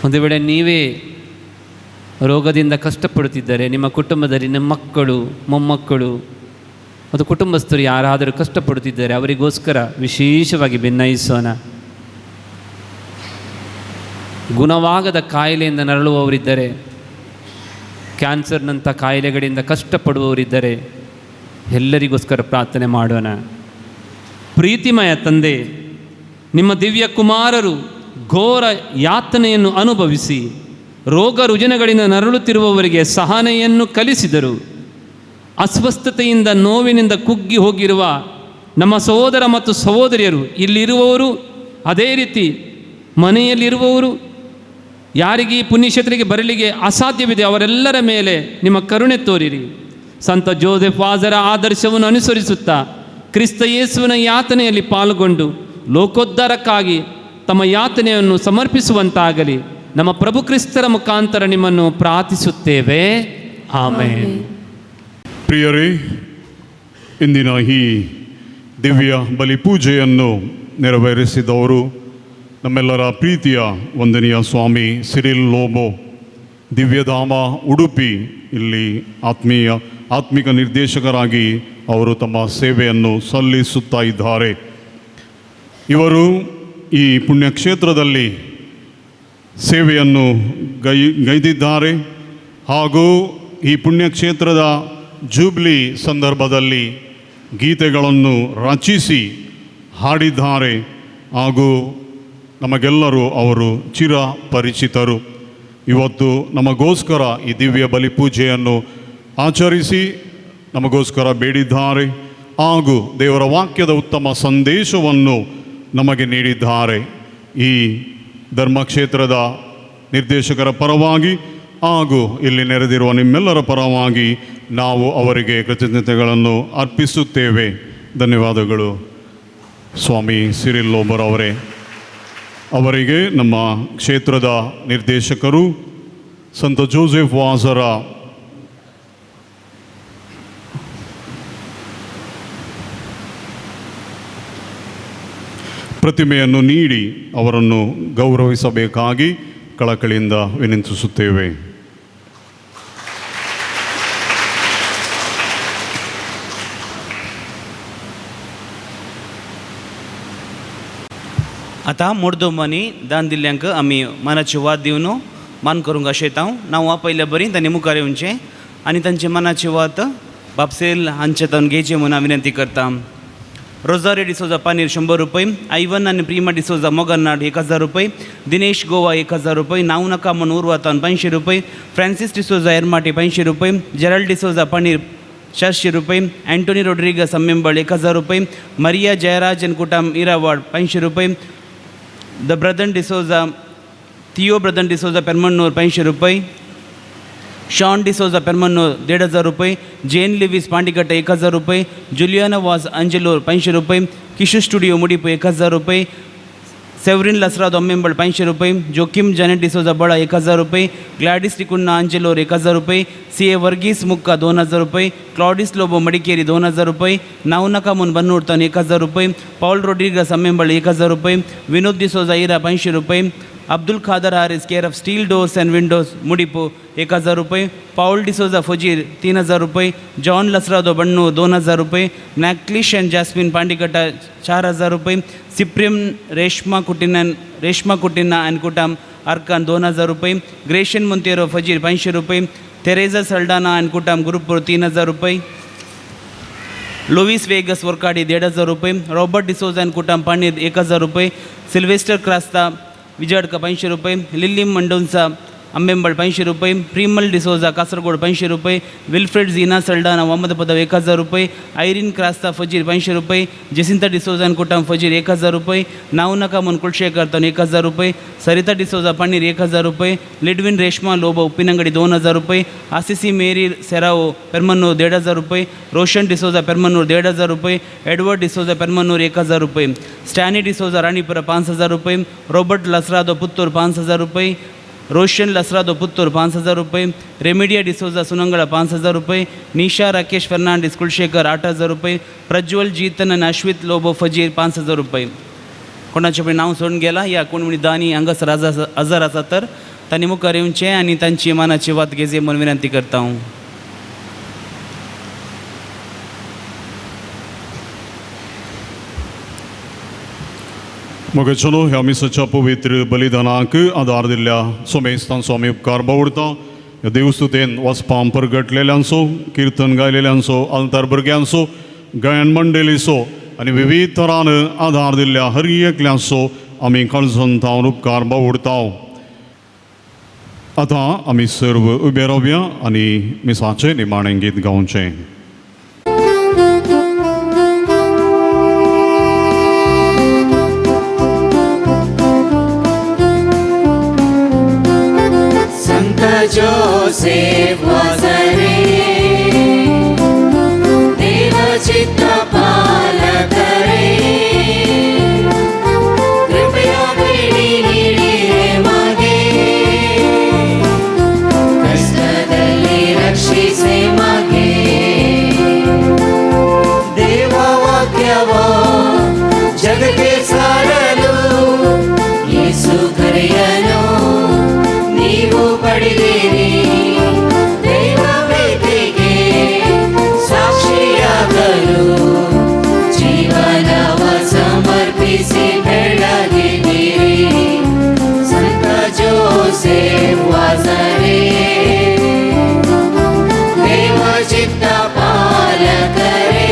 ಒಂದು ವೇಳೆ ನೀವೇ ರೋಗದಿಂದ ಕಷ್ಟಪಡುತ್ತಿದ್ದರೆ, ನಿಮ್ಮ ಕುಟುಂಬದಲ್ಲಿ ನಿಮ್ಮ ಮಕ್ಕಳು, ಮೊಮ್ಮಕ್ಕಳು ಮತ್ತು ಕುಟುಂಬಸ್ಥರು ಯಾರಾದರೂ ಕಷ್ಟಪಡುತ್ತಿದ್ದರೆ ಅವರಿಗೋಸ್ಕರ ವಿಶೇಷವಾಗಿ ಭಿನ್ನಯಿಸೋಣ. ಗುಣವಾಗದ ಕಾಯಿಲೆಯಿಂದ ನರಳುವವರಿದ್ದರೆ ಕ್ಯಾನ್ಸರ್ನಂಥ ಕಾಯಿಲೆಗಳಿಂದ ಕಷ್ಟಪಡುವವರಿದ್ದರೆ ಎಲ್ಲರಿಗೋಸ್ಕರ ಪ್ರಾರ್ಥನೆ ಮಾಡೋಣ. ಪ್ರೀತಿಮಯ ತಂದೆ, ನಿಮ್ಮ ದಿವ್ಯ ಕುಮಾರರು ಘೋರ ಯಾತನೆಯನ್ನು ಅನುಭವಿಸಿ ರೋಗ ರುಜಿನಗಳಿಂದ ನರಳುತ್ತಿರುವವರಿಗೆ ಸಹನೆಯನ್ನು ಕಲಿಸಿದರು. ಅಸ್ವಸ್ಥತೆಯಿಂದ ನೋವಿನಿಂದ ಕುಗ್ಗಿ ಹೋಗಿರುವ ನಮ್ಮ ಸಹೋದರ ಮತ್ತು ಸಹೋದರಿಯರು, ಇಲ್ಲಿರುವವರು, ಅದೇ ರೀತಿ ಮನೆಯಲ್ಲಿರುವವರು, ಯಾರಿಗೆ ಈ ಪುಣ್ಯಕ್ಷೇತ್ರಕ್ಕೆ ಬರಲಿಕ್ಕೆ ಅಸಾಧ್ಯವಿದೆ ಅವರೆಲ್ಲರ ಮೇಲೆ ನಿಮ್ಮ ಕರುಣೆ ತೋರಿರಿ. ಸಂತ ಜೋಸೆಫ್ ವಾಜರ ಆದರ್ಶವನ್ನು ಅನುಸರಿಸುತ್ತಾ ಕ್ರಿಸ್ತ ಯೇಸುವಿನ ಯಾತನೆಯಲ್ಲಿ ಪಾಲ್ಗೊಂಡು ಲೋಕೋದ್ಧಾರಕ್ಕಾಗಿ ತಮ್ಮ ಯಾತನೆಯನ್ನು ಸಮರ್ಪಿಸುವಂತಾಗಲಿ. ನಮ್ಮ ಪ್ರಭು ಕ್ರಿಸ್ತರ ಮುಖಾಂತರ ನಿಮ್ಮನ್ನು ಪ್ರಾರ್ಥಿಸುತ್ತೇವೆ. ಆಮೆನ್. ಪ್ರಿಯರೇ, ಇಂದಿನ ಈ ದಿವ್ಯ ಬಲಿಪೂಜೆಯನ್ನು ನೆರವೇರಿಸಿದವರು ನಮ್ಮೆಲ್ಲರ ಪ್ರೀತಿಯ ವಂದನೀಯ ಸ್ವಾಮಿ ಸಿರಿಲ್ ಲೋಬೋ, ದಿವ್ಯಧಾಮ ಉಡುಪಿ ಇಲ್ಲಿ ಆತ್ಮಿಕ ನಿರ್ದೇಶಕರಾಗಿ ಅವರು ತಮ್ಮ ಸೇವೆಯನ್ನು ಸಲ್ಲಿಸುತ್ತಾ ಇದ್ದಾರೆ. ಇವರು ಈ ಪುಣ್ಯಕ್ಷೇತ್ರದಲ್ಲಿ ಸೇವೆಯನ್ನು ಗೈದಿದ್ದಾರೆ ಹಾಗೂ ಈ ಪುಣ್ಯಕ್ಷೇತ್ರದ ಜೂಬ್ಲಿ ಸಂದರ್ಭದಲ್ಲಿ ಗೀತೆಗಳನ್ನು ರಚಿಸಿ ಹಾಡಿದ್ದಾರೆ ಹಾಗೂ ನಮಗೆಲ್ಲರೂ ಅವರು ಚಿರಪರಿಚಿತರು. ಇವತ್ತು ನಮಗೋಸ್ಕರ ಈ ದಿವ್ಯ ಬಲಿಪೂಜೆಯನ್ನು ಆಚರಿಸಿ ನಮಗೋಸ್ಕರ ಬೇಡಿದ್ದಾರೆ ಹಾಗೂ ದೇವರ ವಾಕ್ಯದ ಉತ್ತಮ ಸಂದೇಶವನ್ನು ನಮಗೆ ನೀಡಿದ್ದಾರೆ. ಈ ಧರ್ಮಕ್ಷೇತ್ರದ ನಿರ್ದೇಶಕರ ಪರವಾಗಿ ಹಾಗೂ ಇಲ್ಲಿ ನೆರೆದಿರುವ ನಿಮ್ಮೆಲ್ಲರ ಪರವಾಗಿ ನಾವು ಅವರಿಗೆ ಕೃತಜ್ಞತೆಗಳನ್ನು ಅರ್ಪಿಸುತ್ತೇವೆ. ಧನ್ಯವಾದಗಳು ಸ್ವಾಮಿ ಸಿರಿಲ್ ಲೋಬರ್ ಅವರೇ. ಅವರಿಗೆ ನಮ್ಮ ಕ್ಷೇತ್ರದ ನಿರ್ದೇಶಕರು ಸಂತ ಜೋಸೆಫ್ ವಾಜರ ಪ್ರತಿಮೆಯನ್ನು ನೀಡಿ ಅವರನ್ನು ಗೌರವಿಸಬೇಕಾಗಿ ಕಳಕಳಿಯಿಂದ ವಿನಂತಿಸುತ್ತೇವೆ. आता मोडदोमानी दान दिल्ल्यांक आमी मनाचे वाद दिवन मान करूंक आशयता. नांव पयल्या बरी तांणी मुखार येवचें आनी तांचे मनाचे वाद बापसेल हांचे तावन घेवचे म्हणून हांव विनंती करता. रोजारी डिसोजा पानीर 100 रुपये, आयवन आनी प्रिमा डिसोजा मोगनाड 1000 रुपये, दिनेश गोवा 1000 रुपये, नावनका म्हण उर्वातावन 500 रुपये, फ्रांसीस डिसोजा एरमाटी 500 रुपये, जेराल्ड डिसोजा पानीर 400 रुपये, एंटोनी रोड्रिगस अम्मेंबळ 1000 रुपये, मरिया जयराजन कुटाम इरावाड 500 रुपये, द ब्रदन डिसोजा थियो ब्रदन डिसोजा पेरमन्नूर 500 रुपये, शॉन डिसोजा पेरमन्नूर 1500 रुपये, जेन लिविस पांडिकट्टा 1000 रुपये, जुलियाना वास अंजलूर 500 रुपये, किशोर स्टुडियो मुडिपू 1000 रुपये, सेवरिन लसरादो अम्मेंबळ 500 रुपये, जोकिम जानेट डिसोजा बळा 1000 रुपये, ग्लॅडिस टिकुन्ना अंजलूर 1000 रुपये, CA वर्गीस मुक्का 2000 रुपये, क्लॉडिस लोबो मडिकेरी 2000 रुपये, नावनका मुन बन्नूरतन 1000 रुपये, पौल रोड्रिगस अम्मेंबळ 1000 रुपये, विनोद डिसोजा इरा 500 रुपये, Abdul Khader Haris care of steel doors and windows Mudipu 1000 रुपये, पाउल डिसोजा फजीर 3000 रुपये, जॉन लसरादो बन्नूर 2000 रुपये, नॅक्लिश एंड जॅस्मिन पांडिकट्टा 4000 रुपये, सिप्रियम रेश्मा कुटिना एंड कुटाम अर्कान 2000 रुपये, ग्रेशन मुंतेरो फजीर 500 रुपये, तेरेजा सल्डाना एंड कुटाम गुरुपुर 3000 रुपये, लुईस वेगस वर्काडी 1500 रुपये, रॉबर्ट डिसोजा एंड कुटाम पानीर 1000 रुपये, सिल्वेस्टर क्रास्ता विजयडका 500 रुपये, लिल्ली मंडोन्सा अम्मेंबळ 500 रुपये, प्रीमल डिसोजा कासरगोड 500 रुपये, विल्फ्रेड झीना सल्डाना वामदपदव 1000 रुपये, आयरीन क्रास्ता फजीर 500 रुपये, जेसिंता डिसोजा एंड कुटाम फजीर 1000 रुपये, नावनका मुन कुलशेखर तन 1000 रुपये, सरिता डिसोजा पानीर 1000 रुपये, लिडविन रेश्मा लोबो उप्पिनंगडी 2000 रुपये, आसिसी मेरी सेराओ पेरमन्नूर 1500 रुपये, रोशन डिसोजा पेरमन्नूर 1500 रुपये, एडवर्ड डिसोजा पेरमन्नूर 1000 रुपये, स्टॅनी डिसोजा राणीपुरा 5000 रुपये, रॉबर्ट लसरादो पुत्तूर 5000 रुपये, रोशन लसरादो पुत्तूर 5000 रुपये, रेमिडिया डिसोजा सुनंगड़ा 5000 रुपये, निशा राकेश फर्नांडिस कुलशेखर 8000 रुपये, प्रज्वल जीतन आणि अश्वित लोबो फजीर 5000 रुपये. कोणाचे पण नाव सोडून गेला या कोण म्हणी दानी अंगसर हजार आसा तर तांणी मुखार येवचें आनी तांची मानाची वात घेवची म्हणून विनंती करता हांव. मग चलो ह्या मिसाच्या पवित्र बलिदानाक आदार दिल्ल्या सोमेस्तान स्वामी उपकार बावडता. देवस्तुतेन वचपां परगटलेल्यांचो, कीर्तन गायलेल्यांचो, अल्तार भुरग्यांचो, गायन मंडळीचो आनी विविध तरान आदार दिल्ल्या हर एकल्यांचो आमी कळसंतावन उपकार बावडटाव. आतां आमी सर्व उबे रावया आनी मिसाचें निमाणें गीत गावचें. संत जोसेफ वाजरे देवचित्त पालकरे कृपया बेडी नीडिरे मागे कष्टदल्ली रक्षिसे मागे देव वाक्यवो जगते सारಲು ಯೇಸು ಕರೆಯನು ನೀವು ಪಡೆದಿರಿ ದೈವ ಪ್ರೀತಿಗೆ ಸಾಕ್ಷಿಯಾಗಲು ಜೀವನವ ಸಮರ್ಪಿಸಿ ಬೆಳಗಿದಿರಿ ಸಂತ ಜೋಸೆಫ್ ವಾಜರೆ ದೇವಚಿತ್ತ ಪಾಲಕರೇ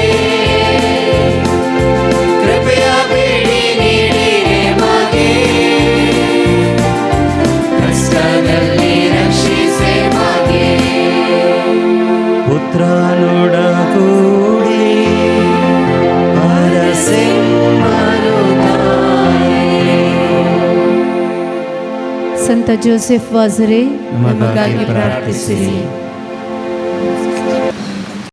ಕೃಪೆಯ ಬೇಡಿ ನೀಡಿರೆ ಮಗೆ ಕಷ್ಟದಲ್ಲಿ ರಕ್ಷಿಸೆ ಮಗೆ ಪುತ್ರನೊಡಗೂಡಿ ಅರಸೆಮ್ಮನು ತಾಯಿ. ಸಂತ ಜೋಸೆಫ್ ವಾಜರೆ ನಮಗಾಗಿ ನಮಗಾಗಿ ಪ್ರಾರ್ಥಿಸಿರಿ. ಪ್ರಾರ್ಥಿಸಿರಿ.